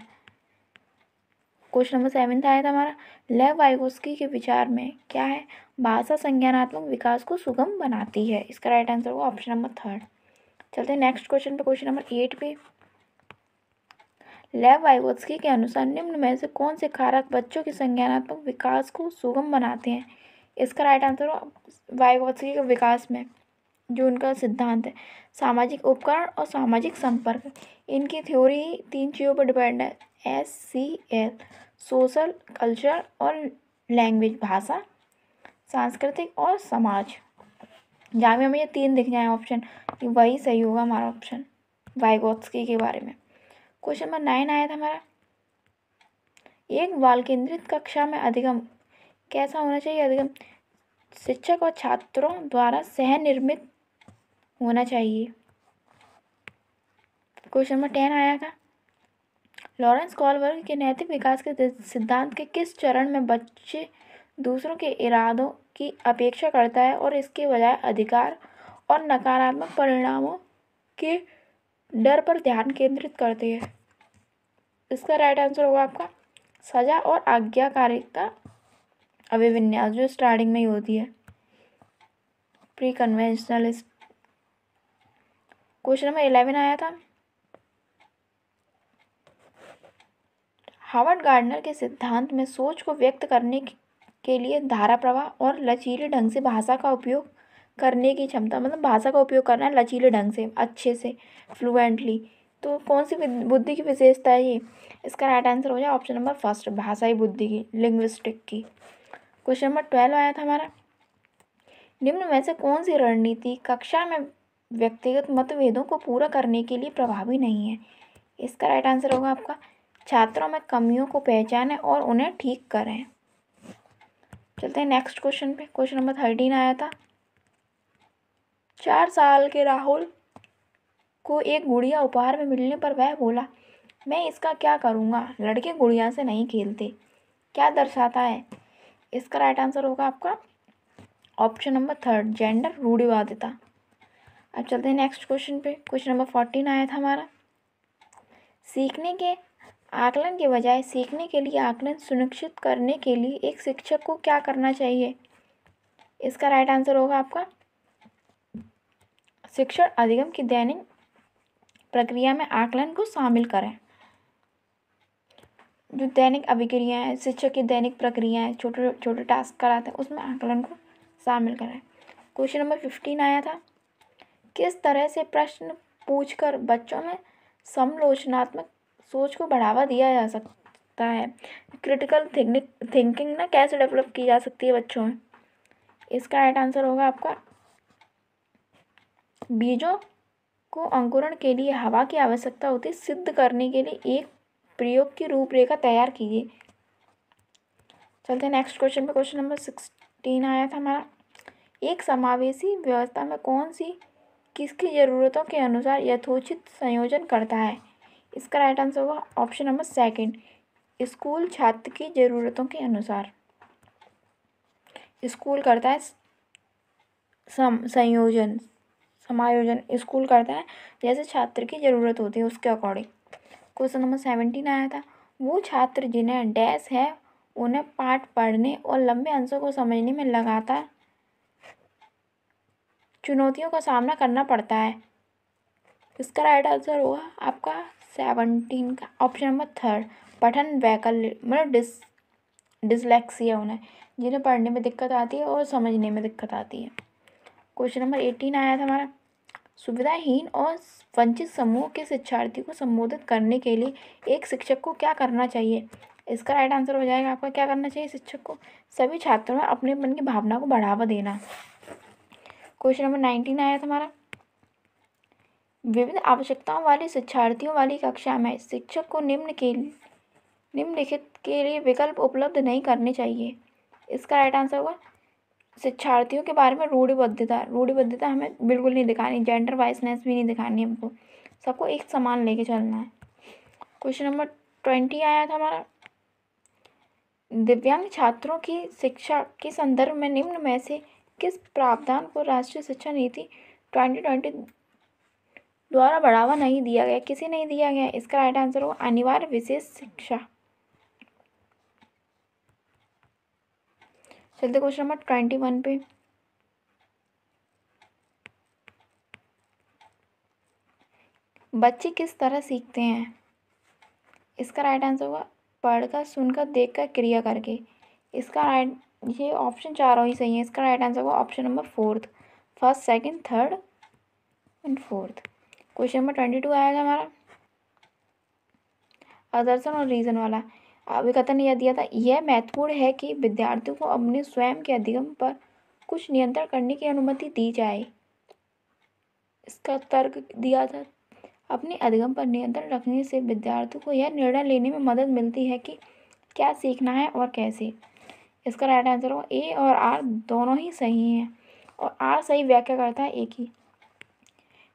क्वेश्चन नंबर सेवेंथ आया था हमारा, लेव वाइगोत्स्की के विचार में क्या है? भाषा संज्ञानात्मक विकास को सुगम बनाती है। इसका राइट आंसर होगा ऑप्शन नंबर थर्ड। चलते हैं नेक्स्ट क्वेश्चन पे। क्वेश्चन नंबर 8 पे, लेव वाइगोत्स्की के अनुसार निम्न में से कौन से कारक बच्चों के संज्ञानात्मक विकास को सुगम बनाते हैं? इसका राइट आंसर होगा वाइगोत्स्की के विकास में जो उनका सिद्धांत है, सामाजिक उपकरण और सामाजिक संपर्क। इनकी थ्योरी ही 3 चीज़ों पर डिपेंड है, SCL, सोशल, कल्चर और लैंग्वेज, भाषा, सांस्कृतिक और समाज। जहाँ भी हमें ये 3 दिख जाए ऑप्शन, वही सही होगा हमारा ऑप्शन वाइगोत्स्की के बारे में। क्वेश्चन नंबर 9 आया था हमारा, एक बाल केंद्रित कक्षा में अधिगम कैसा होना चाहिए? अधिगम शिक्षक और छात्रों द्वारा सह निर्मित होना चाहिए। क्वेश्चन नंबर 10 आया था, लॉरेंस कोलबर्ग के नैतिक विकास के सिद्धांत के किस चरण में बच्चे दूसरों के इरादों की अपेक्षा करता है और इसके बजाय अधिकार और नकारात्मक परिणामों के डर पर ध्यान केंद्रित करते हैं? इसका राइट आंसर होगा आपका सजा और आज्ञाकारिता अभिविन्यास, जो स्टार्टिंग में ही होती है, प्री कन्वेंशनलिस्ट। क्वेश्चन नंबर 11 आया था, हावर्ड गार्डनर के सिद्धांत में सोच को व्यक्त करने के लिए धारा प्रवाह और लचीले ढंग से भाषा का उपयोग करने की क्षमता, मतलब भाषा का उपयोग करना है लचीले ढंग से, अच्छे से, फ्लुएंटली। तो कौन सी बुद्धि की विशेषता है ये? इसका राइट आंसर हो जाए ऑप्शन नंबर फर्स्ट, भाषाई बुद्धि की, लिंग्विस्टिक की। क्वेश्चन नंबर 12 आया था हमारा, निम्न में से कौन सी रणनीति कक्षा में व्यक्तिगत मतभेदों को पूरा करने के लिए प्रभावी नहीं है? इसका राइट आंसर होगा आपका छात्रों में कमियों को पहचानें और उन्हें ठीक करें। चलते हैं नेक्स्ट क्वेश्चन पे। क्वेश्चन नंबर 13 आया था, 4 साल के राहुल को एक गुड़िया उपहार में मिलने पर वह बोला, मैं इसका क्या करूँगा, लड़के गुड़िया से नहीं खेलते। क्या दर्शाता है? इसका राइट आंसर होगा आपका ऑप्शन नंबर थर्ड, जेंडर रूढ़िवादिता। अब चलते हैं नेक्स्ट क्वेश्चन पे। क्वेश्चन नंबर 14 आया था हमारा, सीखने के आकलन के बजाय सीखने के लिए आकलन सुनिश्चित करने के लिए एक शिक्षक को क्या करना चाहिए? इसका राइट आंसर होगा आपका शिक्षण अधिगम की दैनिक प्रक्रिया में आकलन को शामिल करें। जो दैनिक अभिक्रिया है, शिक्षक की दैनिक प्रक्रिया है, छोटे छोटे टास्क कराते हैं, उसमें आकलन को शामिल करें। क्वेश्चन नंबर 15 आया था, किस तरह से प्रश्न पूछकर बच्चों में समालोचनात्मक सोच को बढ़ावा दिया जा सकता है? क्रिटिकल थिंकिंग ना कैसे डेवलप की जा सकती है बच्चों में? इसका राइट आंसर होगा आपका बीजों को अंकुरण के लिए हवा की आवश्यकता होती है, सिद्ध करने के लिए एक प्रयोग की रूपरेखा तैयार कीजिए। चलते हैं नेक्स्ट क्वेश्चन पे। क्वेश्चन नंबर 16 आया था हमारा, एक समावेशी व्यवस्था में कौन सी किसकी ज़रूरतों के अनुसार यथोचित संयोजन करता है? इसका राइट आंसर होगा ऑप्शन नंबर सेकंड, स्कूल छात्र की ज़रूरतों के अनुसार। स्कूल करता है संयोजन, समायोजन स्कूल करता है जैसे छात्र की ज़रूरत होती है उसके अकॉर्डिंग। क्वेश्चन नंबर 17 आया था, वो छात्र जिन्हें डैश है उन्हें पाठ पढ़ने और लंबे अंशों को समझने में लगातार चुनौतियों का सामना करना पड़ता है। इसका राइट आंसर होगा आपका 17 का ऑप्शन नंबर थर्ड, पठन वैकल्य मतलब डिसलेक्सिया उन्हें, जिन्हें पढ़ने में दिक्कत आती है और समझने में दिक्कत आती है। क्वेश्चन नंबर 18 आया था हमारा, सुविधाहीन और वंचित समूह के शिक्षार्थियों को संबोधित करने के लिए एक शिक्षक को क्या करना चाहिए? इसका राइट आंसर हो जाएगा आपका क्या करना चाहिए शिक्षक को? सभी छात्रों में अपनेपन की भावना को बढ़ावा देना। क्वेश्चन नंबर 19 आया था हमारा, विविध आवश्यकताओं वाले शिक्षार्थियों वाली कक्षा में शिक्षक को निम्नलिखित के लिए विकल्प उपलब्ध नहीं करने चाहिए। इसका राइट आंसर होगा शिक्षार्थियों के बारे में रूढ़िबद्धता हमें बिल्कुल नहीं दिखानी, जेंडर वाइसनेस भी नहीं दिखानी, हमको सबको एक समान लेके चलना है। क्वेश्चन नंबर 20 आया था हमारा, दिव्यांग छात्रों की शिक्षा के संदर्भ में निम्न में से किस प्रावधान को राष्ट्रीय शिक्षा नीति 2020 द्वारा बढ़ावा नहीं दिया गया, किसे नहीं दिया गया? इसका राइट आंसर होगा अनिवार्य विशेष शिक्षा। चलते क्वेश्चन नंबर 21 पे। बच्चे किस तरह सीखते हैं? इसका राइट आंसर होगा पढ़कर, सुनकर, देखकर, क्रिया करके। इसका राइट, ये ऑप्शन चारों ही सही है। इसका राइट आंसर होगा option number fourth, first, second, third and fourth. Question number 22 आया था हमारा, आदर्शन और रीजन वाला। अभिकथन यह दिया था, यह महत्वपूर्ण है कि विद्यार्थियों को अपने स्वयं के अधिगम पर कुछ नियंत्रण करने की अनुमति दी जाए। इसका तर्क दिया था, अपने अधिगम पर नियंत्रण रखने से विद्यार्थियों को यह निर्णय लेने में मदद मिलती है कि क्या सीखना है और कैसे। इसका राइट आंसर होगा ए और आर दोनों ही सही हैं, और आर सही व्याख्या करता है ए की।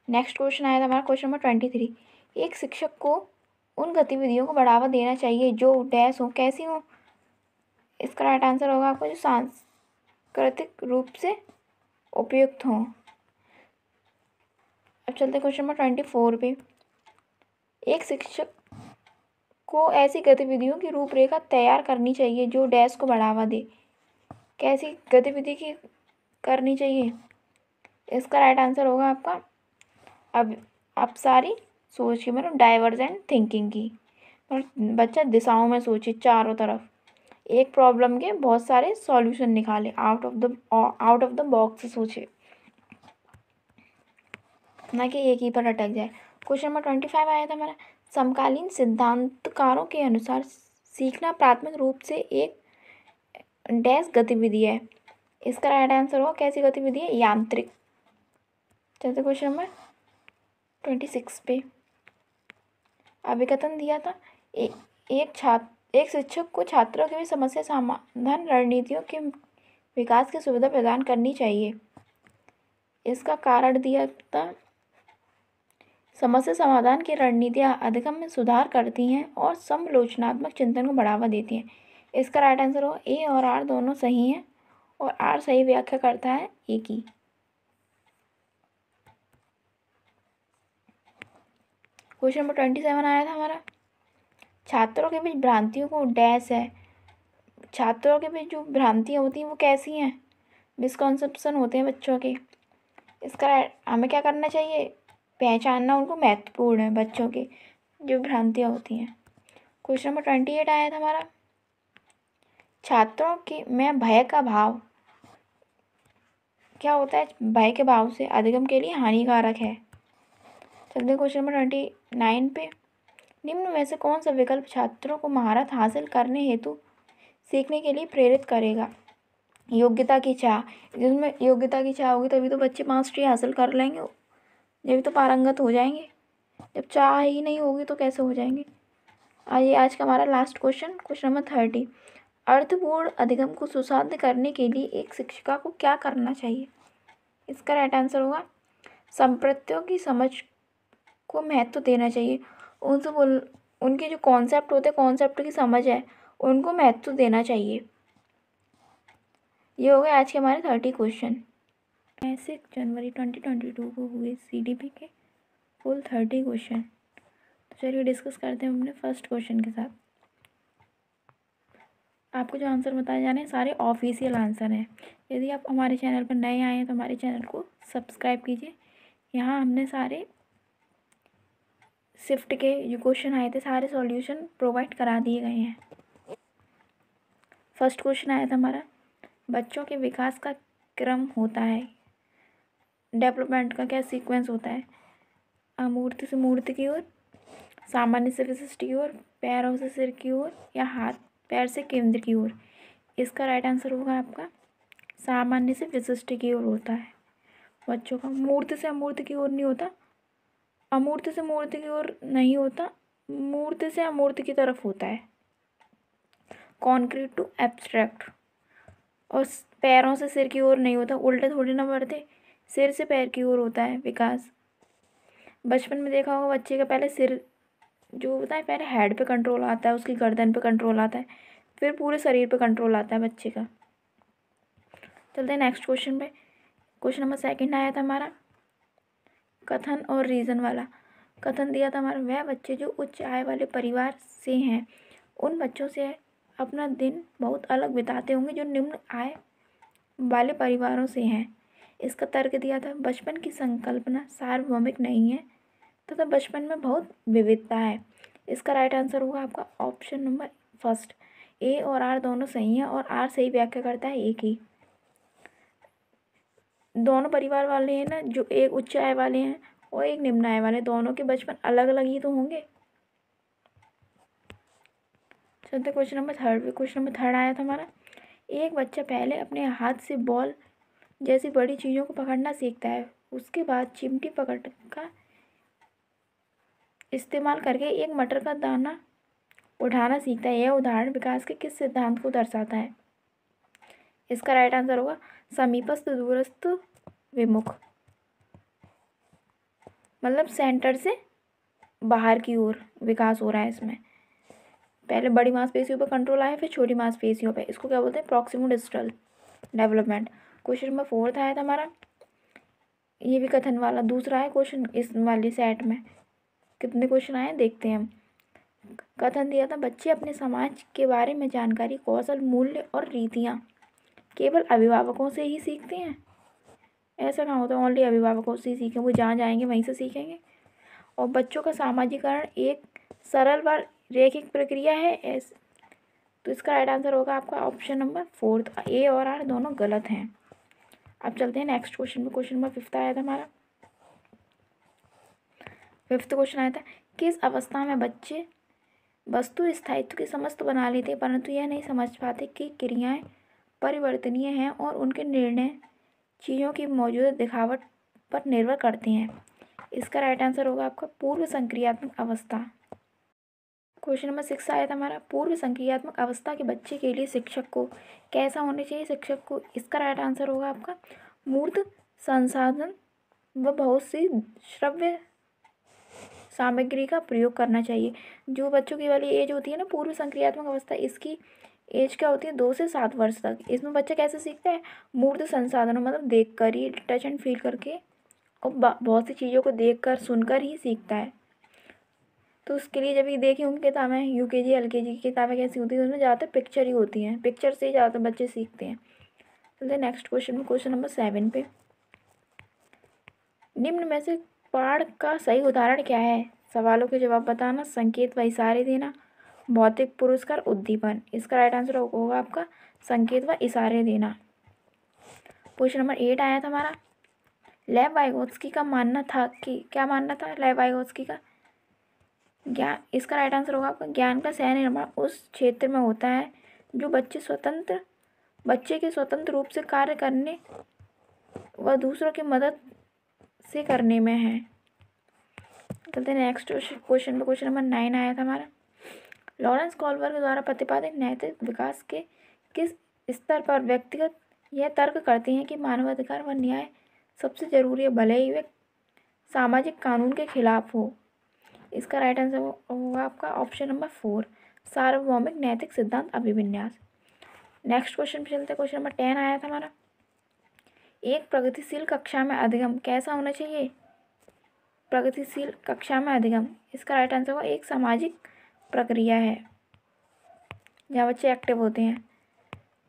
नेक्स्ट क्वेश्चन आया था हमारा क्वेश्चन नंबर 23, एक शिक्षक को उन गतिविधियों को बढ़ावा देना चाहिए जो डैश हो, कैसी हो। इसका राइट आंसर होगा आपको जो सांस्कृतिक रूप से उपयुक्त हों। अब चलते क्वेश्चन नंबर 24 पे। एक शिक्षक को ऐसी गतिविधियों की रूपरेखा तैयार करनी चाहिए जो डैश को बढ़ावा दे, कैसी गतिविधि की करनी चाहिए? इसका राइट आंसर होगा आपका अब सारी सोच की मतलब डाइवर्जेंट थिंकिंग की, और बच्चा दिशाओं में सोचे, चारों तरफ एक प्रॉब्लम के बहुत सारे सॉल्यूशन निकाले, आउट ऑफ द बॉक्स सोचे, ना कि एक ही पर अटक जाए। क्वेश्चन नंबर 25 आया था हमारा, समकालीन सिद्धांतकारों के अनुसार सीखना प्राथमिक रूप से एक डैश गतिविधि है। इसका राइट आंसर होगा कैसी गतिविधि है? यांत्रिक। चलते क्वेश्चन नंबर 26 पे। अभिकथन दिया था, एक शिक्षक को छात्रों की भी समस्या समाधान रणनीतियों के विकास की सुविधा प्रदान करनी चाहिए। इसका कारण दिया था, समस्या समाधान की रणनीतियाँ अधिगम में सुधार करती हैं और समालोचनात्मक चिंतन को बढ़ावा देती हैं। इसका राइट आंसर होगा ए और आर दोनों सही हैं, और आर सही व्याख्या करता है ए की। क्वेश्चन नंबर 27 आया था हमारा, छात्रों के बीच भ्रांतियों को डैश है। छात्रों के बीच जो भ्रांतियाँ होती हैं वो कैसी हैं? मिसकॉन्सेप्शन होते हैं बच्चों के। इसका हमें क्या करना चाहिए? पहचानना उनको महत्वपूर्ण है, बच्चों के जो भ्रांतियाँ होती हैं। क्वेश्चन नंबर 28 आया था हमारा, छात्रों के में भय का भाव क्या होता है? भय के भाव से अधिगम के लिए हानिकारक है। चलते क्वेश्चन नंबर 29 पे। निम्न में से कौन सा विकल्प छात्रों को महारत हासिल करने हेतु सीखने के लिए प्रेरित करेगा? योग्यता की चाह, जिसमें योग्यता की चाह होगी तभी तो बच्चे मास्टरी हासिल कर लेंगे, जब तो पारंगत हो जाएंगे। जब चाह ही नहीं होगी तो कैसे हो जाएंगे? आइए आज का हमारा लास्ट क्वेश्चन नंबर 30। अर्थपूर्ण अधिगम को सुसाध्य करने के लिए एक शिक्षिका को क्या करना चाहिए? इसका राइट आंसर होगा संप्रत्यों की समझ को महत्व देना चाहिए। उनके जो कॉन्सेप्ट होते हैं, कॉन्सेप्ट की समझ है, उनको महत्व देना चाहिए। ये हो गए आज के हमारे 30 क्वेश्चन। 6 जनवरी 2022 को हुए CDP के कुल 30 क्वेश्चन। तो चलिए डिस्कस करते हैं अपने फर्स्ट क्वेश्चन के साथ। आपको जो आंसर बताए जाने हैं सारे ऑफिशियल आंसर हैं। यदि आप हमारे चैनल पर नए आए हैं तो हमारे चैनल को सब्सक्राइब कीजिए। यहाँ हमने सारे शिफ्ट के जो क्वेश्चन आए थे सारे सॉल्यूशन प्रोवाइड करा दिए गए हैं। फर्स्ट क्वेश्चन आया था हमारा, बच्चों के विकास का क्रम होता है, डेवलपमेंट का क्या सीक्वेंस होता है? अमूर्त से मूर्त की ओर, सामान्य से विशिष्ट की ओर, पैरों से सिर की ओर, या हाथ पैर से केंद्र की ओर? इसका राइट आंसर होगा आपका सामान्य से विशिष्ट की ओर होता है बच्चों का। मूर्त से अमूर्त की ओर नहीं होता, अमूर्त से मूर्त की ओर नहीं होता, मूर्त से अमूर्त की तरफ होता है। Concrete to abstract. और पैरों से सिर की ओर नहीं होता, उल्टे थोड़ी ना बढ़ते, सिर से पैर की ओर होता है विकास। बचपन में देखा होगा बच्चे का पहले सिर जो होता है, पहले हेड पे कंट्रोल आता है, उसकी गर्दन पे कंट्रोल आता है, फिर पूरे शरीर पे कंट्रोल आता है बच्चे का। चलते हैं नेक्स्ट क्वेश्चन पे। क्वेश्चन नंबर 2 आया था हमारा, कथन और रीज़न वाला। कथन दिया था हमारा, वह बच्चे जो उच्च आय वाले परिवार से हैं उन बच्चों से अपना दिन बहुत अलग बिताते होंगे जो निम्न आय वाले परिवारों से हैं। इसका तर्क दिया था, बचपन की संकल्पना सार्वभौमिक नहीं है तथा बचपन में बहुत विविधता है। इसका राइट आंसर होगा आपका ऑप्शन नंबर फर्स्ट। ए और आर दोनों सही हैं और आर सही व्याख्या करता है एक ही। दोनों परिवार वाले हैं ना, जो एक उच्च आय वाले हैं और एक निम्न आय वाले, दोनों के बचपन अलग अलग ही तो होंगे। चलते क्वेश्चन नंबर 3 पे। क्वेश्चन नंबर 3 आया था हमारा, एक बच्चा पहले अपने हाथ से बॉल जैसी बड़ी चीज़ों को पकड़ना सीखता है, उसके बाद चिमटी पकड़ का इस्तेमाल करके एक मटर का दाना उठाना सीखता है। यह उदाहरण विकास के किस सिद्धांत को दर्शाता है? इसका राइट आंसर होगा समीपस्थ दूरस्थ विमुख, मतलब सेंटर से बाहर की ओर विकास हो रहा है इसमें। पहले बड़ी मांसपेशियों पर कंट्रोल आया, फिर छोटी मांसपेशियों पे। इसको क्या बोलते हैं? Proximo distal development. Question number 4 आया था हमारा, ये भी कथन वाला दूसरा है क्वेश्चन इस वाली सेट में। कितने क्वेश्चन आए देखते हैं हम। कथन दिया था, बच्चे अपने समाज के बारे में जानकारी, कौशल, मूल्य और रीतियाँ केवल अभिभावकों से ही सीखते हैं। ऐसा कहाँ होता है ओनली अभिभावकों से ही सीखें, वो जहाँ जाएंगे वहीं से सीखेंगे। और बच्चों का सामाजिकरण एक सरल व रैखिक प्रक्रिया है। तो इसका राइट आंसर होगा आपका ऑप्शन नंबर 4। ए और आर दोनों गलत हैं। अब चलते हैं नेक्स्ट क्वेश्चन में। क्वेश्चन नंबर 5 आया था हमारा। 5th क्वेश्चन आया था, किस अवस्था में बच्चे वस्तु स्थायित्व की समझ तो बना लेते हैं परंतु यह नहीं समझ पाते कि क्रियाएं परिवर्तनीय हैं और उनके निर्णय चीज़ों की मौजूदा दिखावट पर निर्भर करते हैं? इसका राइट आंसर होगा आपका पूर्व संक्रियात्मक अवस्था। क्वेश्चन नंबर 6 आया था हमारा, पूर्व संक्रियात्मक अवस्था के बच्चे के लिए शिक्षक को कैसा होना चाहिए? शिक्षक को इसका राइट आंसर होगा आपका मूर्त संसाधन व बहुत सी श्रव्य सामग्री का प्रयोग करना चाहिए। जो बच्चों की वाली एज होती है ना पूर्व संक्रियात्मक अवस्था, इसकी एज क्या होती है 2 से 7 वर्ष तक। इसमें बच्चा कैसे सीखता है? मूर्त संसाधनों मतलब देख कर ही, टच एंड फील करके, और बहुत सी चीज़ों को देख कर सुनकर ही सीखता है। तो उसके लिए जब ये देखी होंगी किताबें, UKG LKG की किताबें कैसी होती है, उसमें ज़्यादातर पिक्चर ही होती हैं, पिक्चर से ही ज़्यादातर बच्चे सीखते हैं। चलते नेक्स्ट क्वेश्चन में। क्वेश्चन नंबर 7 पे, निम्न में से पाठ का सही उदाहरण क्या है? सवालों के जवाब बताना, संकेत व इशारे देना, भौतिक पुरस्कार, उद्दीपन। इसका राइट आंसर होगा आपका संकेत व इशारे देना। क्वेश्चन नंबर 8 आया था हमारा, लेव वाइगोत्स्की का मानना था कि क्या मानना था लेव वाइगोत्स्की का? ज्ञान, इसका राइट आंसर होगा आपका ज्ञान का सह निर्माण उस क्षेत्र में होता है जो बच्चे के स्वतंत्र रूप से कार्य करने व दूसरों की मदद से करने में है। चलते नेक्स्ट क्वेश्चन पे। क्वेश्चन नंबर 9 आया था हमारा, लॉरेंस कोलबर्ग द्वारा प्रतिपादित नैतिक विकास के किस स्तर पर व्यक्तिगत यह तर्क करते हैं कि मानवाधिकार व न्याय सबसे जरूरी है, भले ही वे सामाजिक कानून के खिलाफ हो? इसका राइट आंसर होगा आपका ऑप्शन नंबर 4, सार्वभौमिक नैतिक सिद्धांत अभिविन्यास। नेक्स्ट क्वेश्चन पे चलते हैं। क्वेश्चन नंबर 10 आया था हमारा, एक प्रगतिशील कक्षा में अधिगम कैसा होना चाहिए? प्रगतिशील कक्षा में अधिगम, इसका राइट आंसर होगा एक सामाजिक प्रक्रिया है जहाँ बच्चे एक्टिव होते हैं।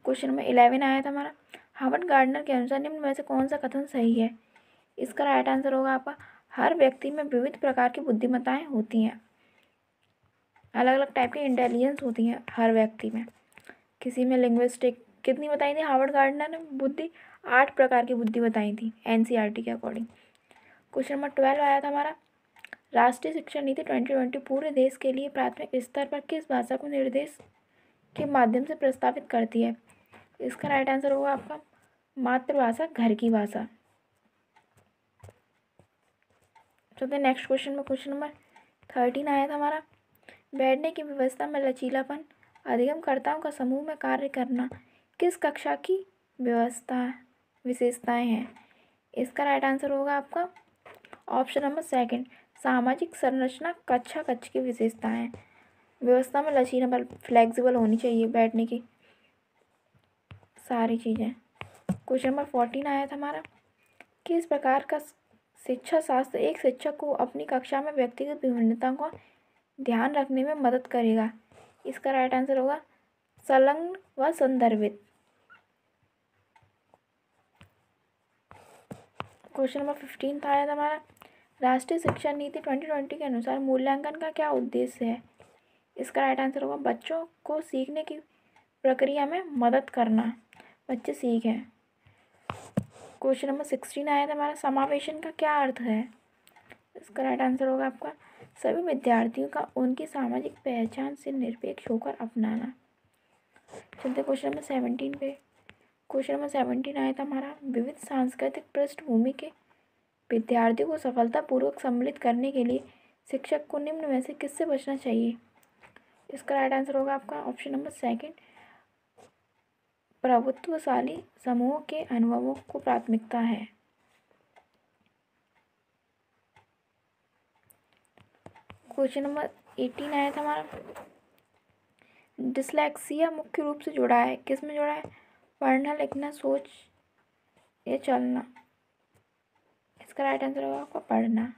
क्वेश्चन नंबर 11 आया था हमारा, हार्वर्ड गार्डनर के अनुसार निम्न में से कौन सा कथन सही है? इसका राइट आंसर होगा आपका हर व्यक्ति में विविध प्रकार की बुद्धिमत्ताएं होती हैं, अलग अलग टाइप की इंटेलिजेंस होती हैं हर व्यक्ति में। किसी में लिंग्विस्टिक कितनी बताई थी हार्वर्ड गार्डनर ने? बुद्धि 8 प्रकार की बुद्धि बताई थी एनसीईआरटी के अकॉर्डिंग। क्वेश्चन नंबर 12 आया था हमारा, राष्ट्रीय शिक्षा नीति 2020 पूरे देश के लिए प्राथमिक स्तर पर किस भाषा को निर्देश के माध्यम से प्रस्तावित करती है? इसका राइट आंसर होगा आपका मातृभाषा, घर की भाषा। चलते नेक्स्ट क्वेश्चन में। क्वेश्चन नंबर 13 आया था हमारा, बैठने की व्यवस्था में लचीलापन, अधिगमकर्ताओं का समूह में कार्य करना किस कक्षा की विशेषताएं हैं? इसका राइट आंसर होगा आपका ऑप्शन नंबर 2, सामाजिक संरचना कक्षा कक्ष की विशेषताएं। व्यवस्था में लचीलापन, फ्लेक्सिबल होनी चाहिए बैठने की सारी चीज़ें। क्वेश्चन नंबर 14 आया था हमारा, किस प्रकार का शिक्षा शास्त्र एक शिक्षक को अपनी कक्षा में व्यक्तिगत विभिन्नताओं का ध्यान रखने में मदद करेगा? इसका राइट आंसर होगा संलग्न व संदर्भित। क्वेश्चन नंबर 15 आया था हमारा, राष्ट्रीय शिक्षा नीति 2020 के अनुसार मूल्यांकन का क्या उद्देश्य है? इसका राइट आंसर होगा बच्चों को सीखने की प्रक्रिया में मदद करना, बच्चे सीखें। क्वेश्चन नंबर 16 आया था हमारा, समावेशन का क्या अर्थ है? इसका राइट आंसर होगा आपका सभी विद्यार्थियों का उनकी सामाजिक पहचान से निरपेक्ष होकर अपनाना। चलते क्वेश्चन नंबर 17 पे। क्वेश्चन नंबर 17 आया था हमारा, विविध सांस्कृतिक पृष्ठभूमि के विद्यार्थियों को सफलतापूर्वक सम्मिलित करने के लिए शिक्षक को निम्न में से किससे बचना चाहिए? इसका राइट आंसर होगा आपका ऑप्शन नंबर 2, प्रभुत्वशाली समूह के अनुभवों को प्राथमिकता है। क्वेश्चन नंबर 18 आया था हमारा, डिसलेक्सिया मुख्य रूप से जुड़ा है, किस में जुड़ा है? पढ़ना, लिखना, सोच या चलना। इसका राइट आंसर होगा आपका पढ़ना।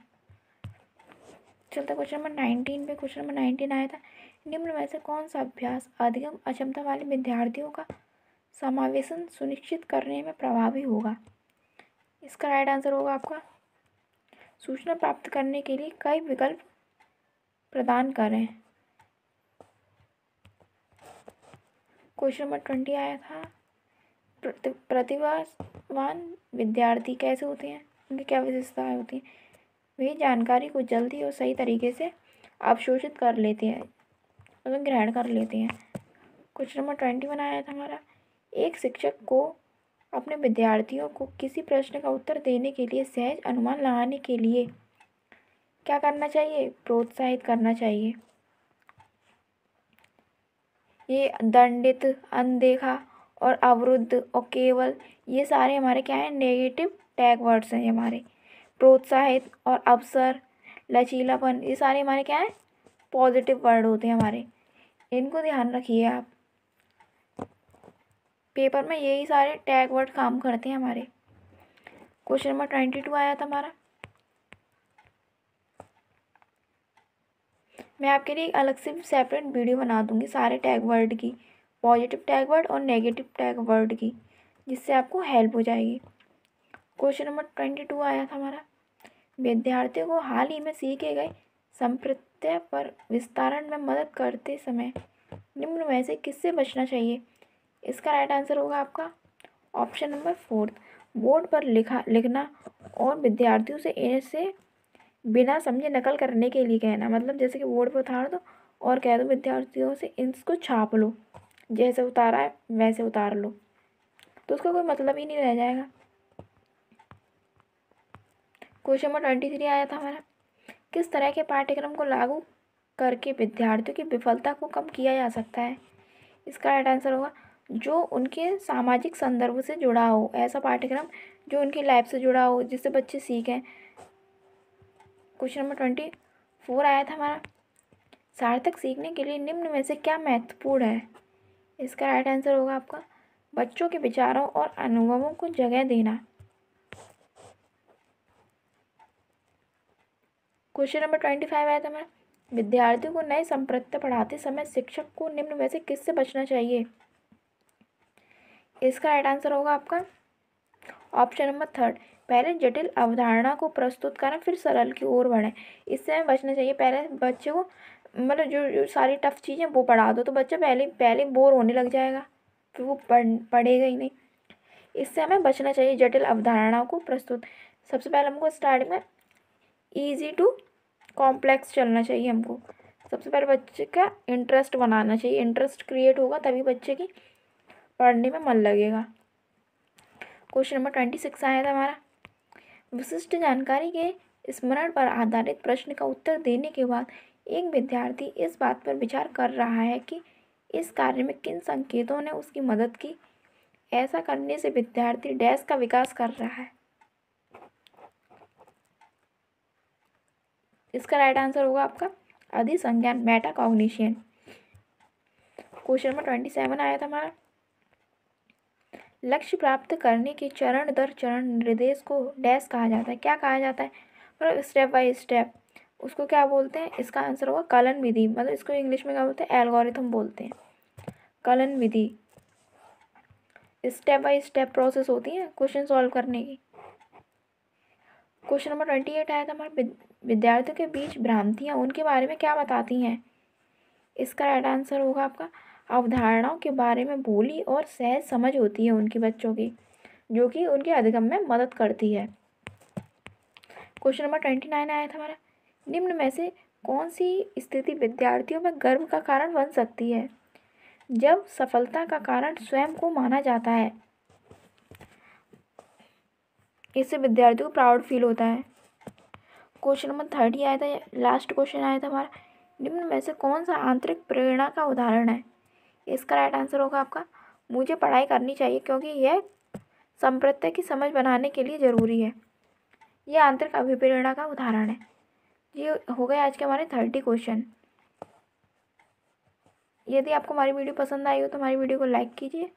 चलता क्वेश्चन नंबर 19 पे। क्वेश्चन नंबर 19 आया था, निम्न में से कौन सा अभ्यास अधिगम अक्षमता वाले विद्यार्थियों का समावेशन सुनिश्चित करने में प्रभावी होगा? इसका राइट आंसर होगा आपका सूचना प्राप्त करने के लिए कई विकल्प प्रदान करें। क्वेश्चन नंबर 20 आया था, प्रतिभावान विद्यार्थी कैसे होते हैं, उनकी क्या विशेषताएं होती हैं? वे जानकारी को जल्दी और सही तरीके से अवशोषित कर लेते हैं, मतलब ग्रहण कर लेते हैं। क्वेश्चन नंबर 21 आया था हमारा, एक शिक्षक को अपने विद्यार्थियों को किसी प्रश्न का उत्तर देने के लिए सहज अनुमान लगाने के लिए क्या करना चाहिए? प्रोत्साहित करना चाहिए। ये दंडित, अनदेखा और अवरुद्ध और केवल, ये सारे हमारे क्या हैं? नेगेटिव टैग वर्ड्स हैं हमारे। प्रोत्साहित और अवसर, लचीलापन, ये सारे हमारे क्या हैं? पॉजिटिव वर्ड होते हैं हमारे। इनको ध्यान रखिए आप, पेपर में यही सारे टैग वर्ड काम करते हैं हमारे। क्वेश्चन नंबर 22 आया था हमारा, मैं आपके लिए एक अलग से सेपरेट वीडियो बना दूंगी सारे टैग वर्ड की, पॉजिटिव टैग वर्ड और नेगेटिव टैग वर्ड की, जिससे आपको हेल्प हो जाएगी। क्वेश्चन नंबर 22 आया था हमारा, विद्यार्थियों को हाल ही में सीखे गए संप्रत्यय पर विस्तारण में मदद करते समय निम्न में से किससे बचना चाहिए? इसका राइट आंसर होगा आपका ऑप्शन नंबर 4, बोर्ड पर लिखना और विद्यार्थियों से इसे बिना समझे नकल करने के लिए कहना। मतलब जैसे कि बोर्ड पर उतार दो और कह दो विद्यार्थियों से इसको छाप लो, जैसे उतारा है वैसे उतार लो, तो उसका कोई मतलब ही नहीं रह जाएगा। क्वेश्चन नंबर 23 आया था हमारा, किस तरह के पाठ्यक्रम को लागू करके विद्यार्थियों की विफलता को कम किया जा सकता है? इसका राइट आंसर होगा जो उनके सामाजिक संदर्भ से जुड़ा हो, ऐसा पाठ्यक्रम जो उनकी लाइफ से जुड़ा हो, जिससे बच्चे सीखें। क्वेश्चन नंबर 24 आया था हमारा, सार्थक सीखने के लिए निम्न में से क्या महत्वपूर्ण है? इसका राइट आंसर होगा आपका बच्चों के विचारों और अनुभवों को जगह देना। क्वेश्चन नंबर 25 आया था हमारा, विद्यार्थियों को नए संप्रत्य पढ़ाते समय शिक्षक को निम्न में से किससे बचना चाहिए? इसका राइट आंसर होगा आपका ऑप्शन नंबर 3, पहले जटिल अवधारणा को प्रस्तुत करें फिर सरल की ओर बढ़ें। इससे हमें बचना चाहिए। पहले बच्चे को मतलब जो सारी टफ चीज़ें वो पढ़ा दो तो बच्चा पहले बोर होने लग जाएगा, फिर वो पढ़ेगा ही नहीं। इससे हमें बचना चाहिए जटिल अवधारणाओं को प्रस्तुत। सबसे पहले हमको स्टार्टिंग में ईजी टू कॉम्प्लेक्स चलना चाहिए। हमको सबसे पहले बच्चे का इंटरेस्ट बनाना चाहिए, इंटरेस्ट क्रिएट होगा तभी बच्चे की पढ़ने में मन लगेगा। क्वेश्चन नंबर 26 आया था हमारा, विशिष्ट जानकारी के स्मरण पर आधारित प्रश्न का उत्तर देने के बाद एक विद्यार्थी इस बात पर विचार कर रहा है कि इस कार्य में किन संकेतों ने उसकी मदद की। ऐसा करने से विद्यार्थी डैश का विकास कर रहा है। इसका राइट आंसर होगा आपका अधिसंज्ञान, मेटाकॉग्निशन। क्वेश्चन नंबर 27 आया था हमारा, लक्ष्य प्राप्त करने के चरण दर चरण निर्देश को डैश कहा जाता है। क्या कहा जाता है? मतलब स्टेप बाय स्टेप, उसको क्या बोलते हैं? इसका आंसर होगा कलन विधि। मतलब इसको इंग्लिश में क्या बोलते हैं? एल्गोरिथम बोलते हैं। Kiln Vidhi step by step process होती है क्वेश्चन सॉल्व करने की। क्वेश्चन नंबर 28 आया था हमारे, विद्यार्थियों के बीच भ्रांतियाँ उनके बारे में क्या बताती हैं? इसका राइट आंसर होगा आपका अवधारणाओं के बारे में भोली और सहज समझ होती है उनके बच्चों की, जो कि उनके अधिगम में मदद करती है। क्वेश्चन नंबर 29 आया था हमारा, निम्न में से कौन सी स्थिति विद्यार्थियों में गर्व का कारण बन सकती है? जब सफलता का कारण स्वयं को माना जाता है, इससे विद्यार्थियों को प्राउड फील होता है। क्वेश्चन नंबर 30 आया था, लास्ट क्वेश्चन आया था हमारा, निम्न में से कौन सा आंतरिक प्रेरणा का उदाहरण है? इसका राइट आंसर होगा आपका मुझे पढ़ाई करनी चाहिए क्योंकि यह संप्रत्य की समझ बनाने के लिए ज़रूरी है। यह आंतरिक अभिप्रेरणा का उदाहरण है। ये हो गए आज के हमारे 30 क्वेश्चन। यदि आपको हमारी वीडियो पसंद आई हो तो हमारी वीडियो को लाइक कीजिए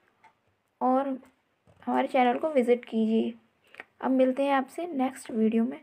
और हमारे चैनल को विज़िट कीजिए। अब मिलते हैं आपसे नेक्स्ट वीडियो में।